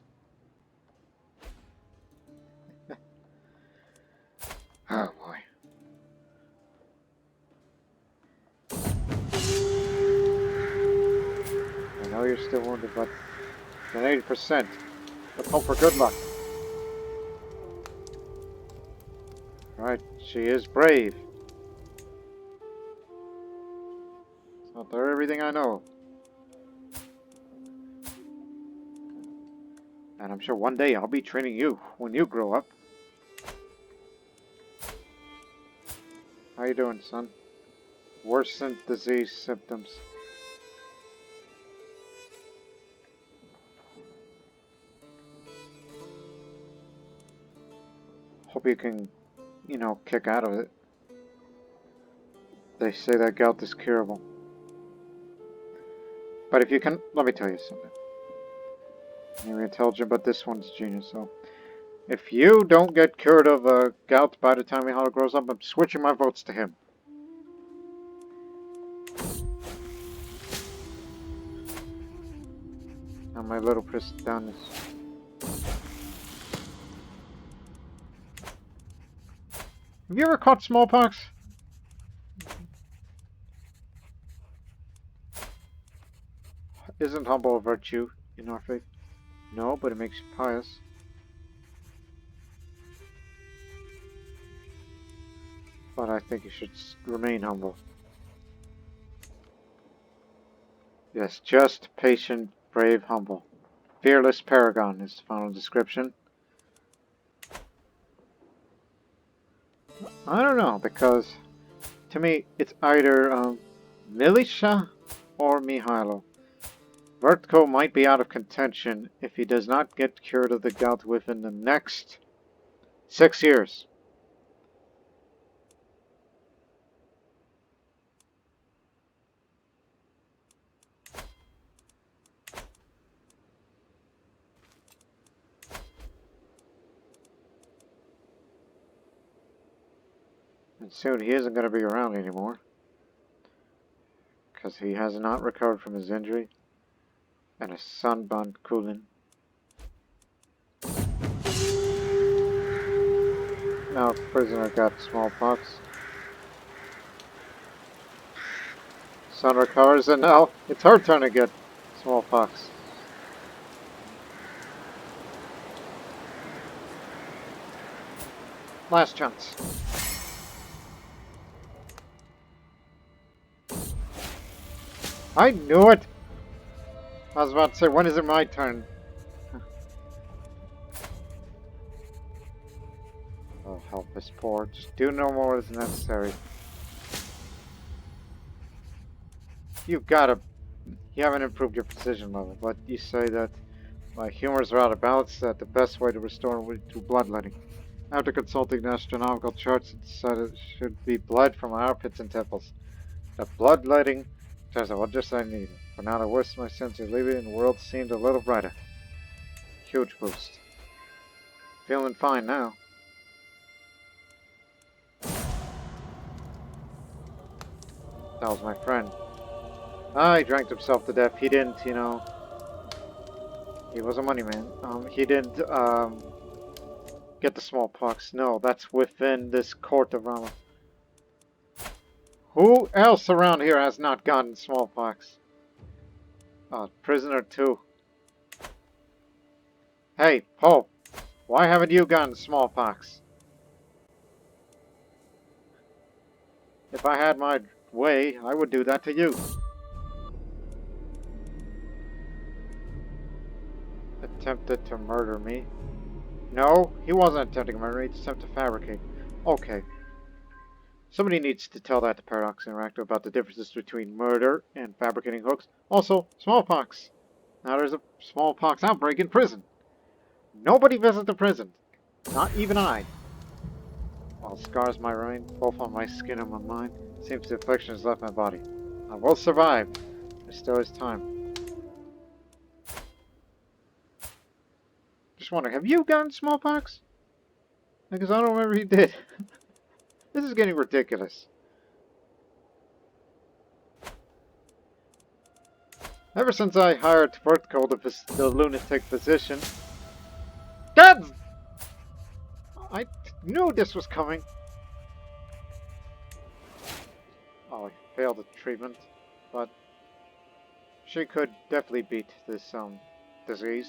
Oh boy. I know you're still wounded, but an 80%. Let's hope for good luck. Right, she is brave. It's not everything I know. And I'm sure one day I'll be training you when you grow up. How you doing, son? Worsened disease symptoms. Hope you can, kick out of it. They say that gout is curable. But if you can, let me tell you something. You're intelligent, but this one's genius, so. If you don't get cured of gout by the time Mihailo grows up, I'm switching my votes to him. Now my little priest down this. Have you ever caught smallpox? Isn't humble a virtue in our faith? No, but it makes you pious. But I think you should remain humble. Yes, just, patient, brave, humble. Fearless paragon is the final description. I don't know, because to me it's either Militia or Mihailo. Vertko might be out of contention if he does not get cured of the gout within the next 6 years. And soon he isn't going to be around anymore, because he has not recovered from his injury, and his son Ban Kulin. Now prisoner got smallpox. Son recovers, and now it's her turn to get smallpox. Last chance. I knew it! I was about to say, when is it my turn? Oh, help this poor. Just do no more as necessary. You haven't improved your precision level, but you say that my humors are out of balance, that the best way to restore them would be through bloodletting. After consulting the astronomical charts, it decided it should be blood from our pits and temples. The bloodletting turns out just what I needed. For now, the worst of my sins are leaving, and the world seemed a little brighter. Huge boost. Feeling fine now. That was my friend. Ah, he drank himself to death. He didn't, you know... He was a money man. He didn't, get the smallpox. No, that's within this court of Rama. Who else around here has not gotten smallpox? Prisoner 2. Hey, Pope, why haven't you gotten smallpox? If I had my way, I would do that to you. Attempted to murder me. No, he wasn't attempting to murder me, he attempted to fabricate. Okay. Somebody needs to tell that to Paradox Interactive about the differences between murder and fabricating hooks. Also, smallpox. Now there's a smallpox outbreak in prison. Nobody visits the prison. Not even I. While scars might remain, both on my skin and my mind, seems the affliction has left my body. I will survive. There still is time. Just wondering, have you gotten smallpox? Because I don't remember he did. This is getting ridiculous. Ever since I hired Vertical, the lunatic physician... God! I knew this was coming. Oh, I failed the treatment, but she could definitely beat this, disease.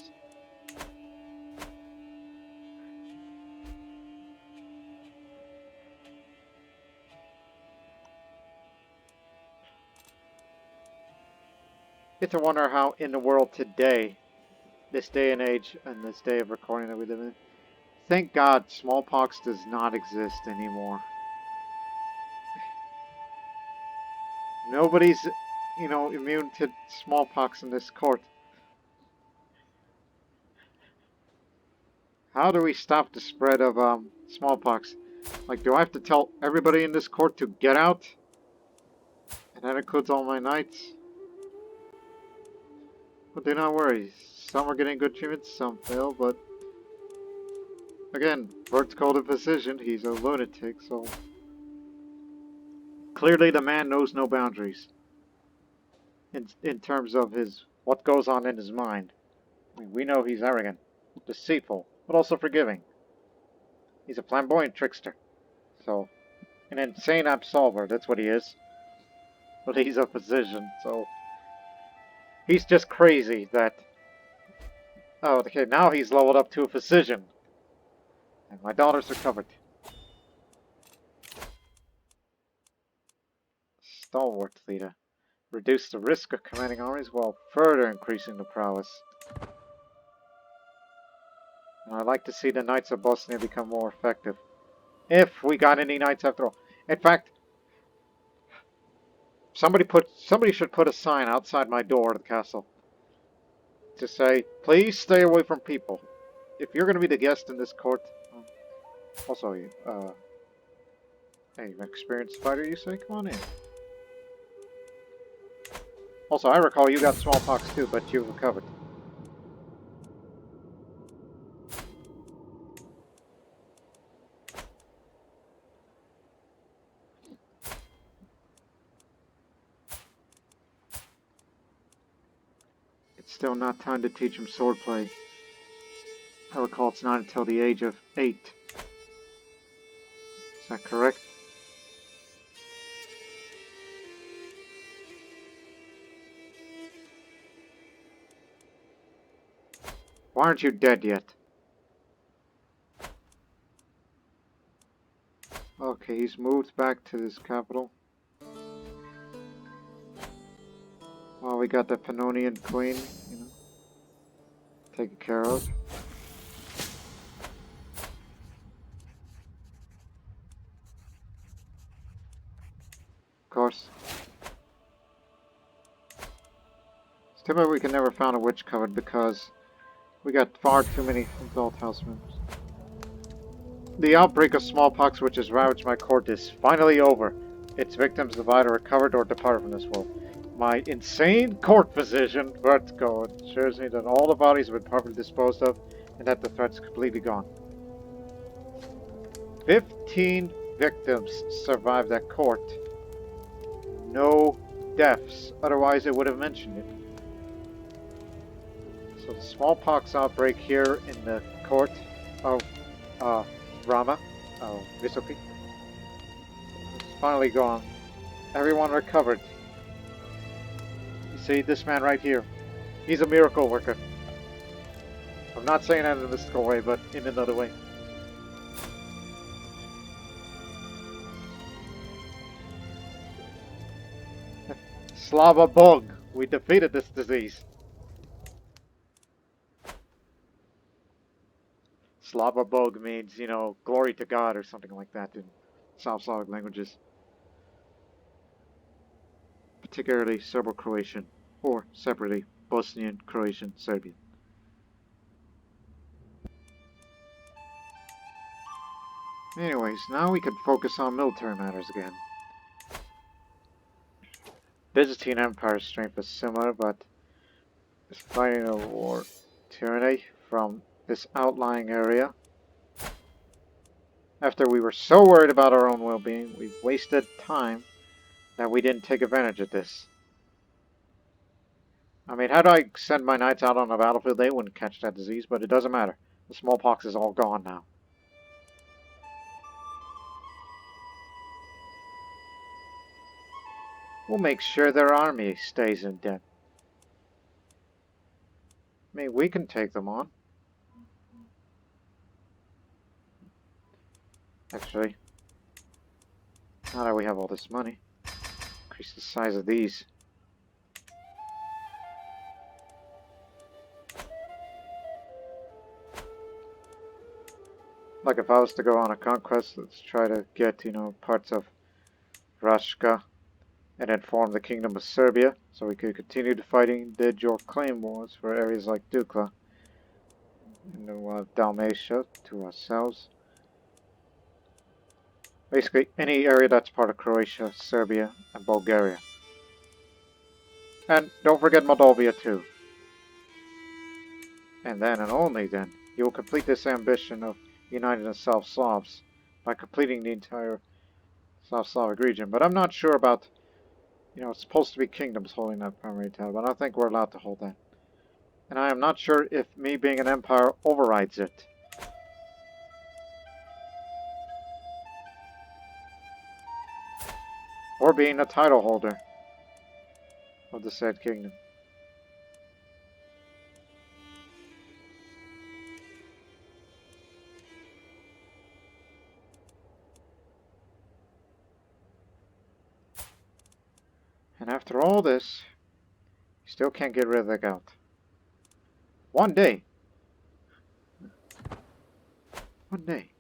It's a wonder how in the world today, this day and age, and this day of recording that we live in, thank God smallpox does not exist anymore. Nobody's, you know, immune to smallpox in this court. How do we stop the spread of, smallpox? Like, do I have to tell everybody in this court to get out? And that includes all my knights? But do not worry. Some are getting good treatment, some fail, but... Again, Bert's called a physician, he's a lunatic, so... Clearly the man knows no boundaries. In terms of his... what goes on in his mind. I mean, we know he's arrogant, deceitful, but also forgiving. He's a flamboyant trickster. So, an insane absolver, that's what he is. But he's a physician, so... He's just crazy that... Oh, okay, now he's leveled up to a physician. And my daughters are covered. Stalwart leader. Reduce the risk of commanding armies while further increasing the prowess. And I'd like to see the Knights of Bosnia become more effective. If we got any knights after all. In fact, somebody should put a sign outside my door of the castle. To say, please stay away from people. If you're going to be the guest in this court... Also, hey, experienced fighter, you say? Come on in. Also, I recall you got smallpox too, but you've recovered. It's still not time to teach him swordplay. I recall it's not until the age of 8. Is that correct? Why aren't you dead yet? Okay, he's moved back to his capital. Well, we got the Pannonian Queen, you know, taken care of. Of course. It's too bad we can never find a witch covered because we got far too many adult house members. The outbreak of smallpox which has ravaged my court is finally over. Its victims have either recovered or departed from this world. My insane court physician, Vertigo, assures me that all the bodies have been properly disposed of and that the threat's completely gone. 15 victims survived at court. no deaths, otherwise I would have mentioned it. So the smallpox outbreak here in the court of Rama, Visoki, is finally gone. Everyone recovered. You see, this man right here, he's a miracle worker. I'm not saying that in a mystical way, but in another way. Slava Bog, we defeated this disease. Slava Bog means, you know, glory to God or something like that in South Slavic languages. Particularly Serbo-Croatian, or separately Bosnian, Croatian, Serbian. Anyways, now we can focus on military matters again. Byzantine Empire's strength is similar, but is fighting a war tyranny from this outlying area. After we were so worried about our own well-being, we wasted time that we didn't take advantage of this. I mean, had I sent my knights out on the battlefield, they wouldn't catch that disease, but it doesn't matter. The smallpox is all gone now. We'll make sure their army stays in debt. I mean, we can take them on. Actually, now that we have all this money, increase the size of these. Like if I was to go on a conquest, let's try to get, you know, parts of Rashka and then form the Kingdom of Serbia, so we could continue fighting the Jor claim wars for areas like Dukla and Dalmatia to ourselves. Basically, any area that's part of Croatia, Serbia, and Bulgaria. And don't forget Moldavia too. And then, and only then, you will complete this ambition of uniting the South Slavs by completing the entire South Slavic region. But I'm not sure about, you know, it's supposed to be kingdoms holding that primary title, but I don't think we're allowed to hold that. And I am not sure if me being an empire overrides it. Or being a title holder of the said kingdom. And after all this, you still can't get rid of the gout. One day. One day.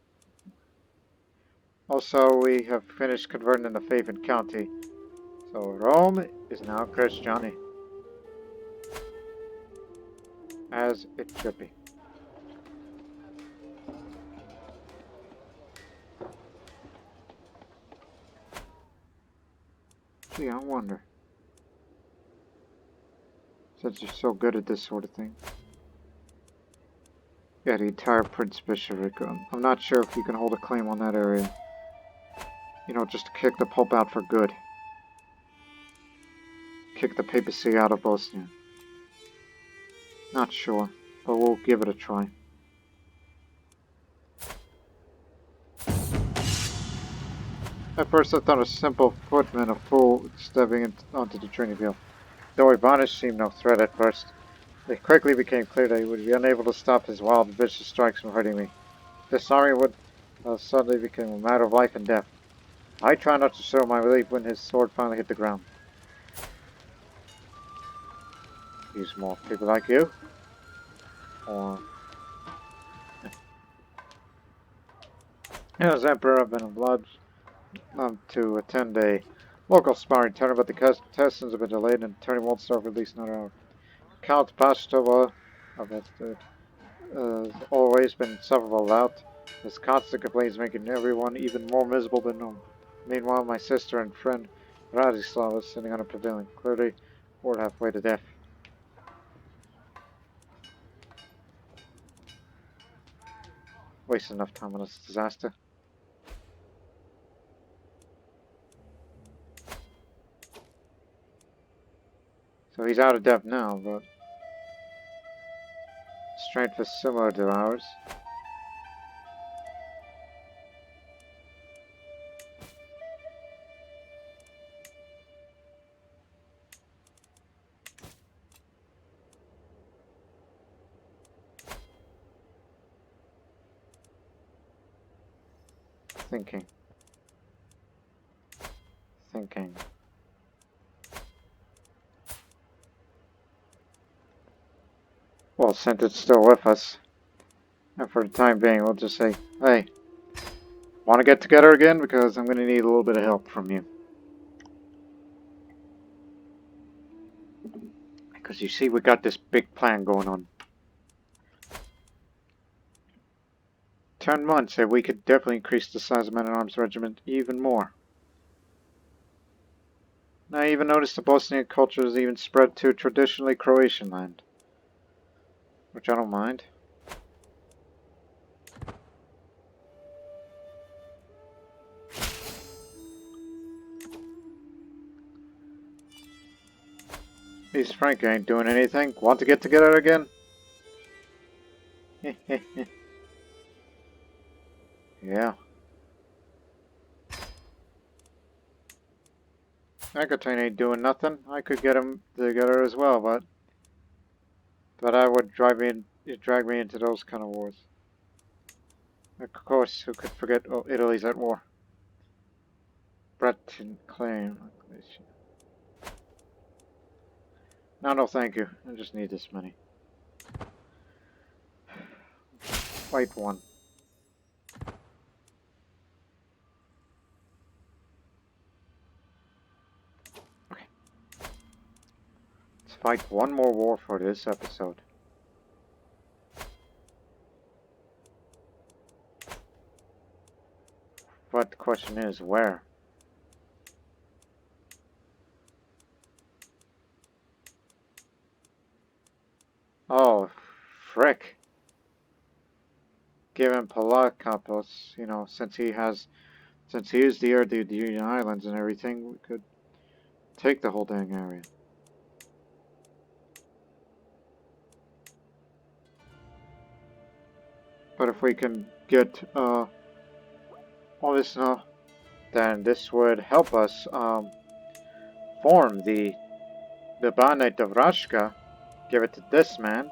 Also, we have finished converting the faith in county. So Rome is now Christiani. As it should be. Gee, I wonder. Since you're so good at this sort of thing. Yeah, the entire Prince Bishopric. I'm not sure if you can hold a claim on that area. You know, just to kick the Pope out for good. Kick the papacy out of Bosnia. Not sure, but we'll give it a try. At first I thought a simple footman, a fool, stepping onto the training field. Though Ivanish seemed no threat at first, it quickly became clear that he would be unable to stop his wild, vicious strikes from hurting me. This army would suddenly become a matter of life and death. I tried not to show my relief when his sword finally hit the ground. Use more people like you? Or... As Emperor, I've been obliged to attend a local sparring tournament, but the contestants have been delayed and the tournament won't start for at least another hour. Count Pastova has always been insufferable lout. His constant complaints making everyone even more miserable than normal. Meanwhile, my sister and friend Radislav is sitting on a pavilion, clearly bored halfway to death. Wasted enough time on this disaster. Well, he's out of depth now, but strength is similar to ours. Thinking. Well, since it's still with us, and for the time being, we'll just say, hey, want to get together again? Because I'm going to need a little bit of help from you. Because you see, we got this big plan going on. 10 months, and we could definitely increase the size of men-at-arms regiment even more. I even noticed the Bosnian culture is even spread to traditionally Croatian land. Which I don't mind. East Frank ain't doing anything. Want to get together again? Yeah. Aquitaine ain't doing nothing. I could get him together as well, but I would drag me into those kind of wars. Of course, who could forget? Oh, Italy's at war. Breton claim. No, thank you. I just need this money. Fight one. Okay. Let's fight one more war for this episode. But the question is, where? Oh, frick. Give him Palakapos, you know, since he is the heir to the Union Islands and everything, we could take the whole dang area. But if we can get all this now, then this would help us form the Banate of Rashka, give it to this man,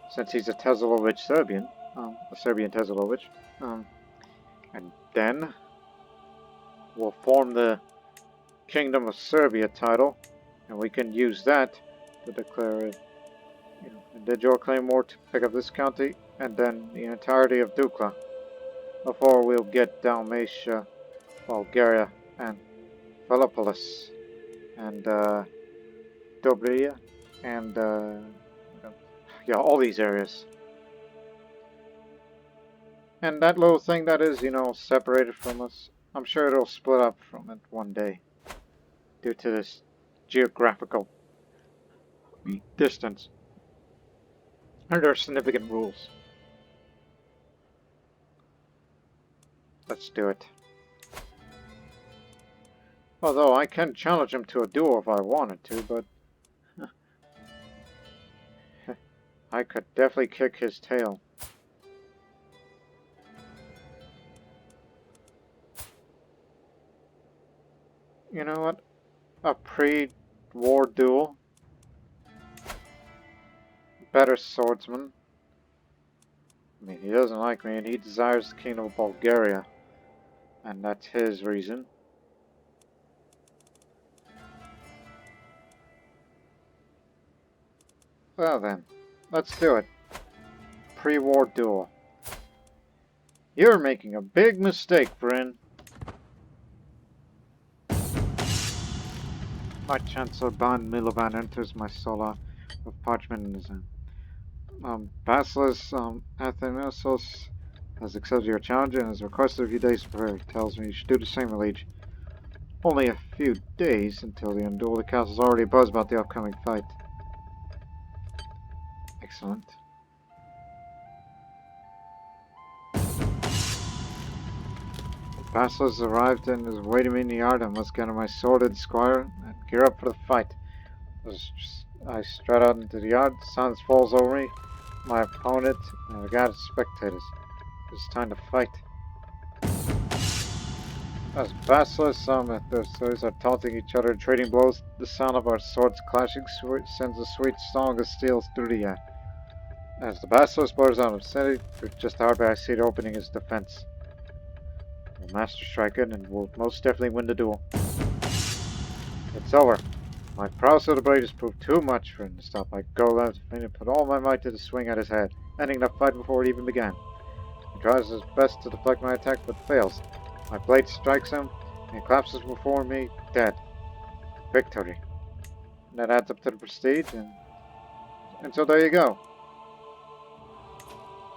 since he's a Teslovich Serbian, a Serbian Teslovich, and then we'll form the Kingdom of Serbia title, and we can use that to declare it. You know, did your claim more to pick up this county, and then the entirety of Dukla, before we'll get Dalmatia, Bulgaria, and Philippolis, and Dobria, and yeah, all these areas. And that little thing that is, you know, separated from us, I'm sure it'll split up from it one day, due to this geographical distance. And there are significant rules. Let's do it. Although I can challenge him to a duel if I wanted to, but I could definitely kick his tail. You know what? A pre-war duel. Better swordsman. I mean, he doesn't like me and he desires the kingdom of Bulgaria. And that's his reason. Well then, let's do it. Pre-war duel. You're making a big mistake, Bryn. My Chancellor Ban Milovan enters my sola with parchment in his hand. Basilis Athanasos has accepted your challenge and has requested a few days to prepare. He tells me you should do the same, Liege. Only a few days until the end duel. The castle's already buzzed about the upcoming fight. Excellent. Basilis arrived and is waiting me in the yard. I must get on my sword and squire and gear up for the fight. I strut out into the yard, the sun falls over me, my opponent, and I got spectators. It's time to fight. As vassals, some adversaries are taunting each other and trading blows. The sound of our swords clashing sends a sweet song of steel through the air. As the basilisk borders on the city, just hard by I see the opening is defense. We'll master strike it and we'll most definitely win the duel. It's over. My prowess of the blade has proved too much for him to stop. I go left and put all my might to the swing at his head, ending the fight before it even began. He tries his best to deflect my attack but fails. My blade strikes him and he collapses before me, dead. Victory. And that adds up to the prestige, and so there you go.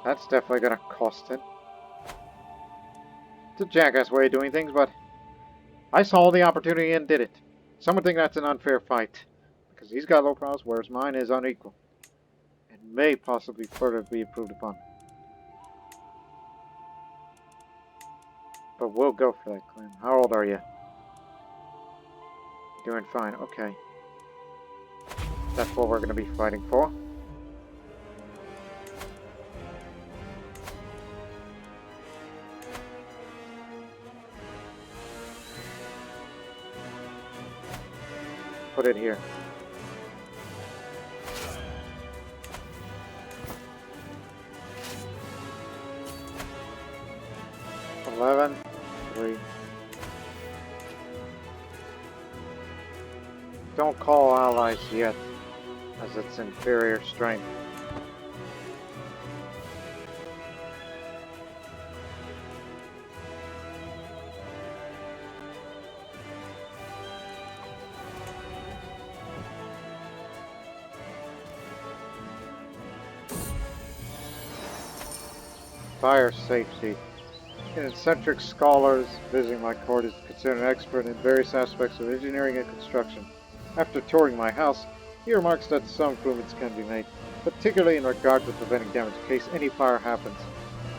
That's definitely gonna cost it. It's a jackass way of doing things, but I saw the opportunity and did it. Some would think that's an unfair fight, because he's got low prowess, whereas mine is unequal. It may possibly further be improved upon. But we'll go for that claim. How old are you? Doing fine, okay. That's what we're going to be fighting for. Put it here. $11, 3. Don't call allies yet, as it's inferior strength. Fire safety. An eccentric scholars visiting my court is considered an expert in various aspects of engineering and construction. After touring my house, he remarks that some improvements can be made, particularly in regard to preventing damage in case any fire happens.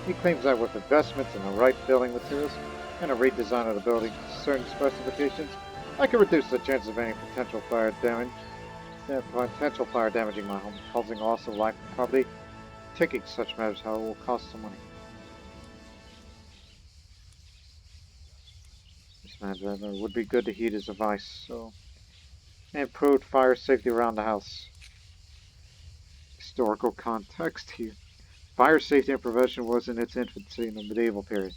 He claims that with investments in the right building materials and a redesign of the building to certain specifications, I can reduce the chances of any potential fire damage. Damaging my home, causing loss of life and property. Taking such measures, however, will cost some money. This man, however, would be good to heed his advice, so improved fire safety around the house. Historical context here. Fire safety and prevention was in its infancy in the medieval period.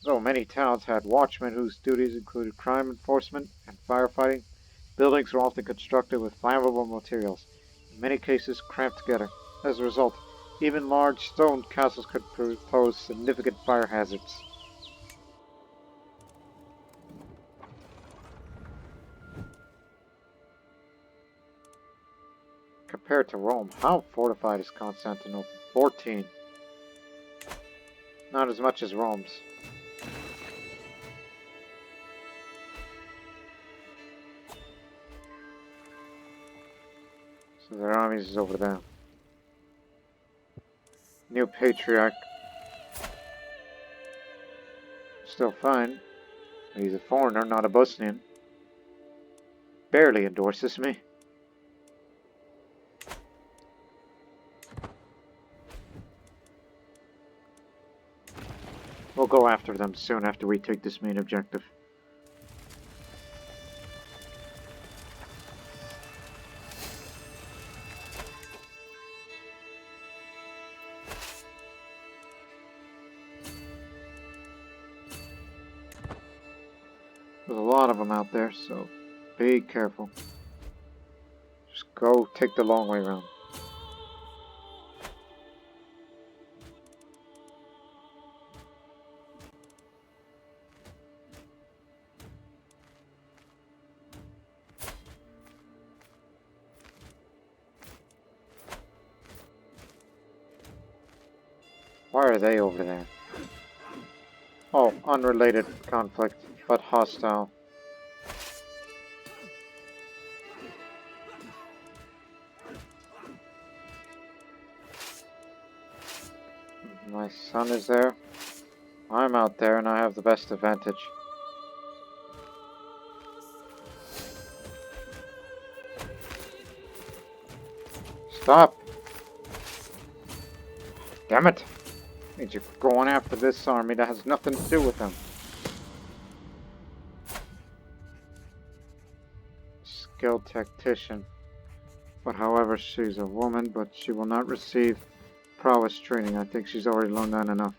Though many towns had watchmen whose duties included crime enforcement and firefighting, buildings were often constructed with flammable materials, in many cases cramped together. As a result, even large stone castles could pose significant fire hazards. Compared to Rome, how fortified is Constantinople? 14. Not as much as Rome's. So their armies is over there. New patriarch. Still fine. He's a foreigner, not a Bosnian. Barely endorses me. We'll go after them soon after we take this main objective. There's a lot of them out there, so be careful. Just go take the long way around. Why are they over there? Oh, unrelated conflict, but hostile. My son is there. I'm out there and I have the best advantage. Stop! Damn it! Means you're going after this army that has nothing to do with them. Skilled tactician. But however, she's a woman, but she will not receive prowess training. I think she's already learned that enough.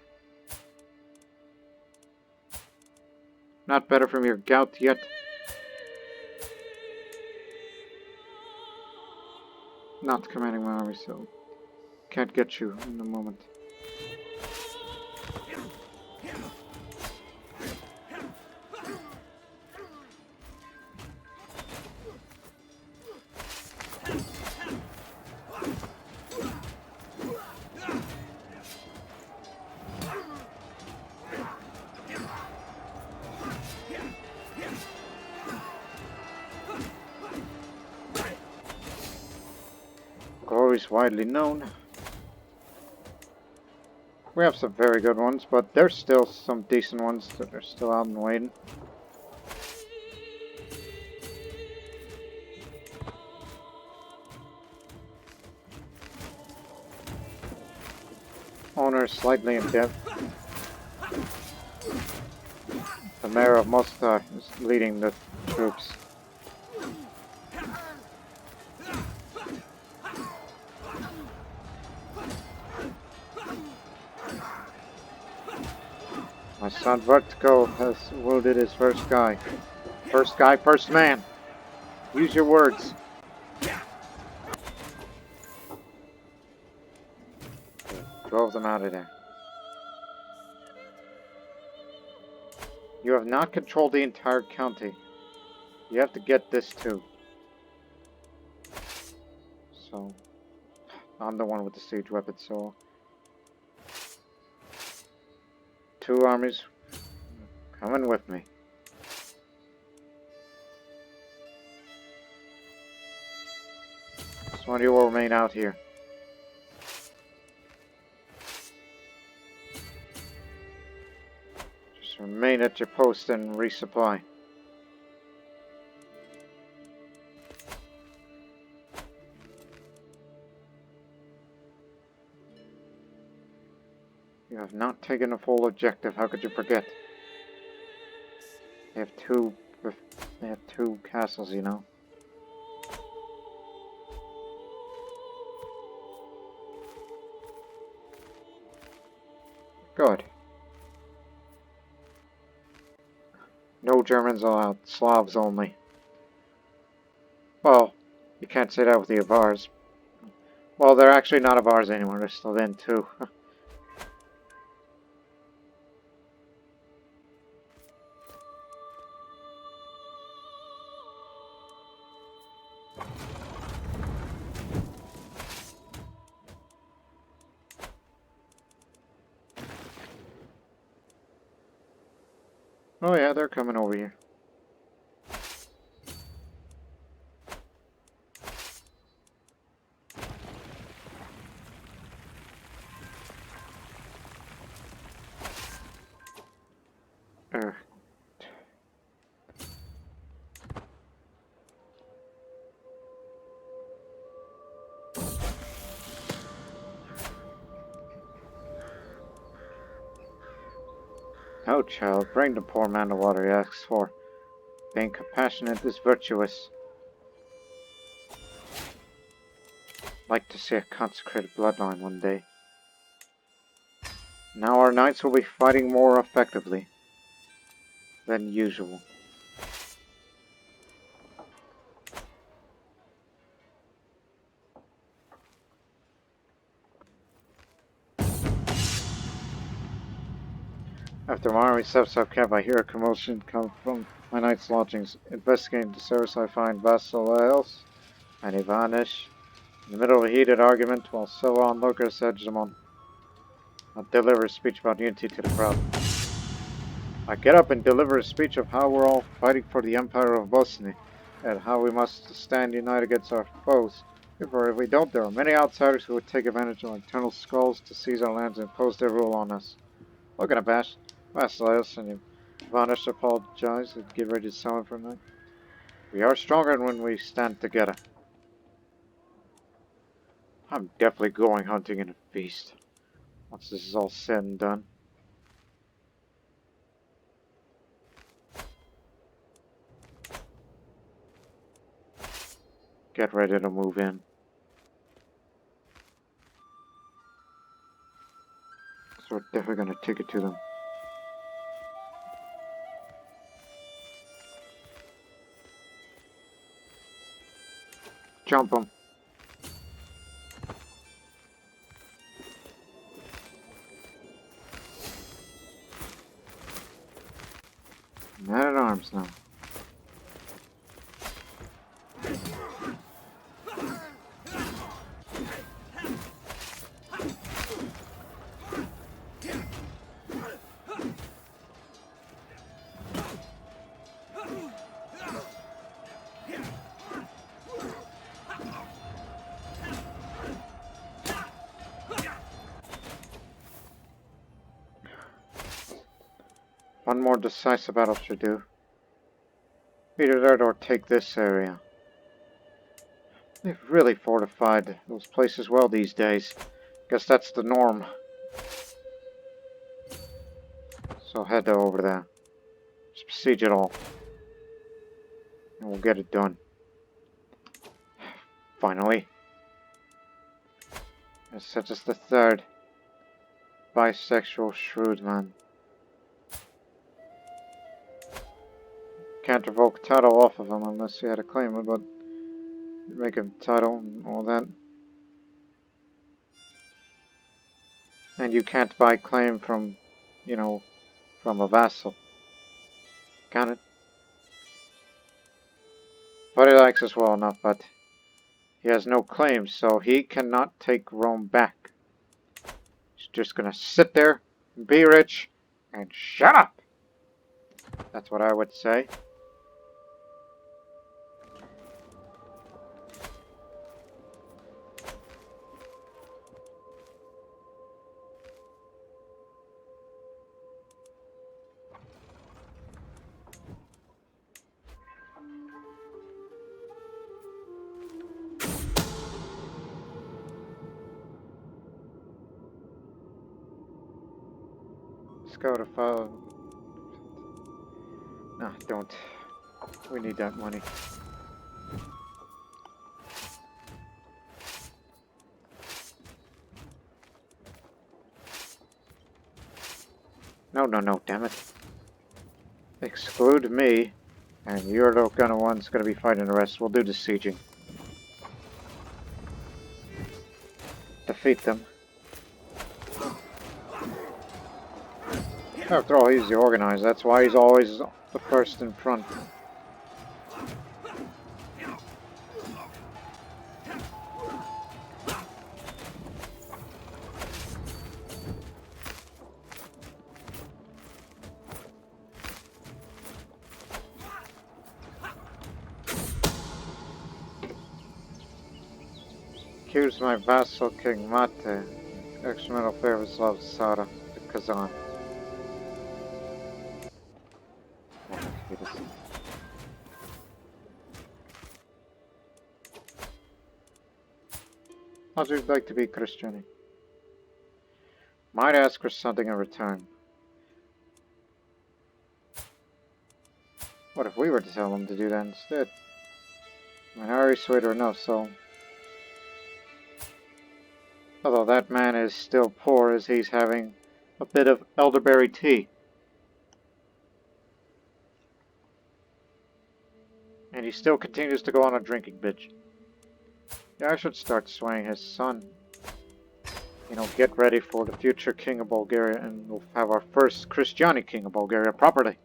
Not better from your gout yet? Not commanding my army, so can't get you in a moment. Glory's widely known. We have some very good ones, but there's still some decent ones that are still out and waiting. Owner slightly in debt. The mayor of Mostar is leading the troops. My son Vertigo has wounded his first guy. First guy, first man. Use your words. Drove them out of there. You have not controlled the entire county. You have to get this too. So, I'm the one with the siege weapon, so... 2 armies coming with me. This one of you will remain out here. Just remain at your post and resupply. You have not taken a full objective. How could you forget? They have two castles, you know. Good. No Germans allowed. Slavs only. Well, you can't say that with the Avars. Well, they're actually not Avars anymore. They're Slovene too. Oh yeah, they're coming over here. No, child, bring the poor man the water he asks for. Being compassionate is virtuous. Like to see a consecrated bloodline one day. Now our knights will be fighting more effectively than usual. After my army steps up camp, I hear a commotion come from my night's lodgings. Investigating the service, I find vassal and Ivanish in the middle of a heated argument while several onlookers edge them on. I deliver a speech about unity to the crowd. I get up and deliver a speech of how we're all fighting for the Empire of Bosnia and how we must stand united against our foes. If we don't, there are many outsiders who would take advantage of our eternal skulls to seize our lands and impose their rule on us. Looking at Vassilios and Ivanish apologize and get ready to summon for a night. We are stronger when we stand together. I'm definitely going hunting in a feast once this is all said and done. Get ready to move in. So we're definitely gonna take it to them. Jump them. Man at arms now. One more decisive battle should do. Either that or take this area. They've really fortified those places well these days. Guess that's the norm. So head over there. Just besiege it all. And we'll get it done. Finally. It's such as the third. Bisexual shrewd man. Can't revoke title off of him unless you had a claim it, but you make him title and all that. And you can't buy claim from, you know, from a vassal. Can it? But he likes us well enough, but he has no claim, so he cannot take Rome back. He's just gonna sit there, be rich, and shut up! That's what I would say. Let's go to follow. No, don't. We need that money. No, damn it. Exclude me, and you're the one's gonna be fighting the rest. We'll do the sieging. Defeat them. After all, he's the organizer. That's why he's always the first in front. Accuse my vassal King Mate, extramarital affair of Slav Sara, the Kazan. How'd you like to be Christian? Might ask for something in return. What if we were to tell them to do that instead? I mean, I already swayed her enough, so... Although that man is still poor as he's having a bit of elderberry tea. And he still continues to go on a drinking binge. Yeah, I should start swaying his son. You know, get ready for the future king of Bulgaria, and we'll have our first Christiani king of Bulgaria properly.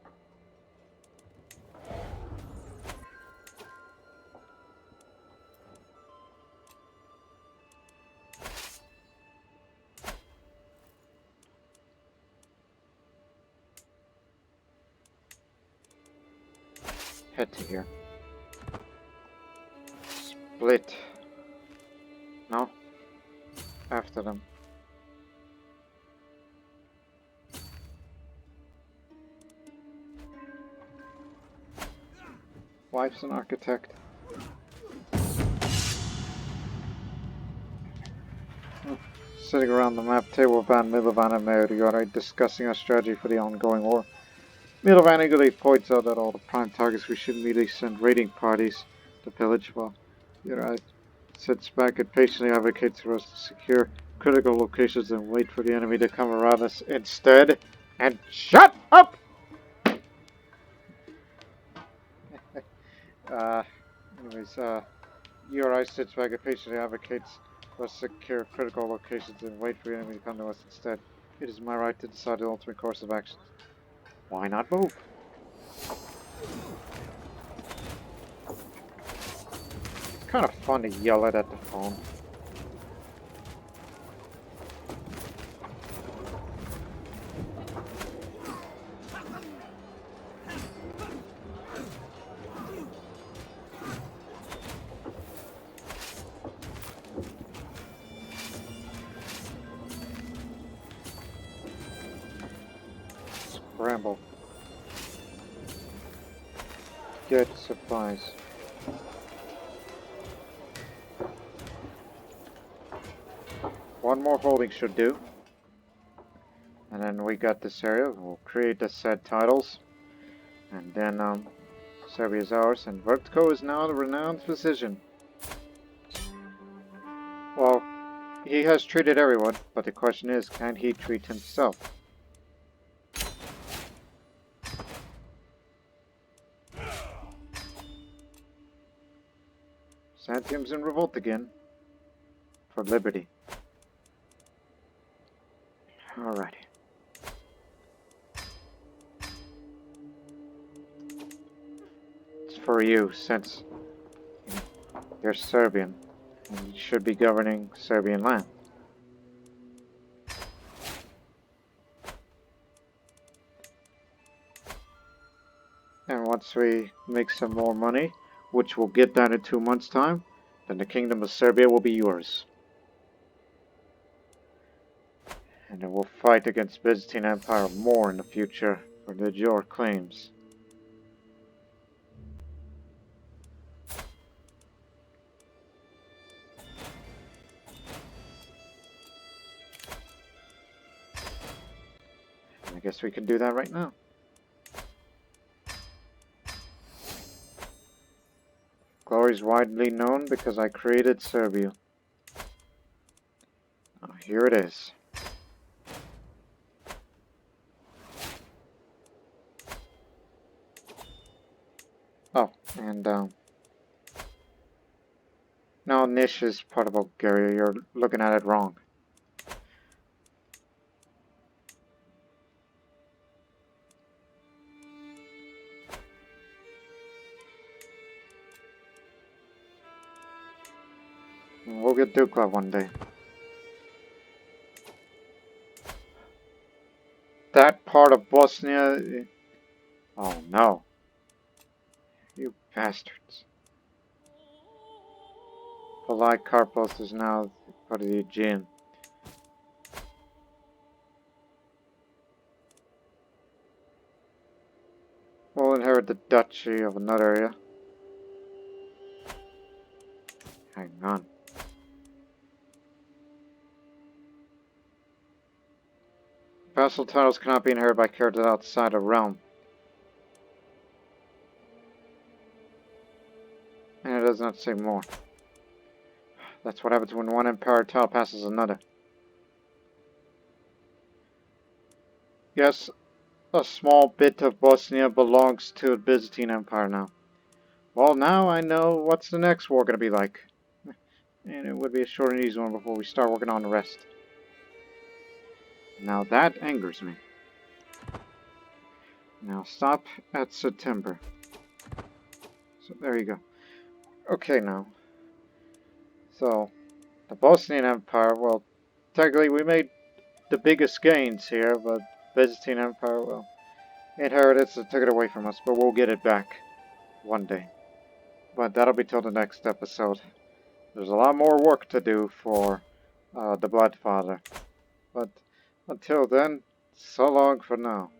Head to here. Split. No? After them. Wife's an architect. sitting around the map table with Van Milovan and Meriore discussing our strategy for the ongoing war. Milovan eagerly points out that all the prime targets we should immediately send raiding parties to pillage, while Uri sits back and patiently advocates for us to secure critical locations and wait for the enemy to come around us instead. And shut up! uh, anyways, Uri sits back and patiently advocates for us to secure critical locations and wait for the enemy to come to us instead. It is my right to decide the ultimate course of action. Why not move? It's kind of fun to yell it at the phone. Scramble. Get supplies. One more holding should do. And then we got this area. We'll create the said titles. And then, Serbia is ours. And Vertigo is now the renowned physician. Well, he has treated everyone, but the question is, can he treat himself? Santium's in revolt again. For liberty. Alrighty. It's for you, since you're Serbian, and you should be governing Serbian land. And once we make some more money, which we'll get that in 2 months' time, then the Kingdom of Serbia will be yours. And then we'll fight against Byzantine Empire more in the future for the your claims. And I guess we can do that right now. Glory is widely known because I created Serbia. Oh, here it is. Oh, and no, Nish is part of Bulgaria. You're looking at it wrong. We'll get Dukla one day. That part of Bosnia... Oh no. You bastards. Karpos is now part of the Aegean. We'll inherit the duchy of another area. Hang on. Vassal titles cannot be inherited by characters outside a realm. And it does not say more. That's what happens when one empire title passes another. Yes, a small bit of Bosnia belongs to the Byzantine Empire now. Well, now I know what's the next war going to be like. And it would be a short and easy one before we start working on the rest. Now that angers me. Now stop at September. So there you go. Okay now. So, the Bosnian Empire, well, technically we made the biggest gains here, but Byzantine Empire, well, inheritance took it away from us, but we'll get it back one day. But that'll be till the next episode. There's a lot more work to do for the Bloodfather. But until then, so long for now.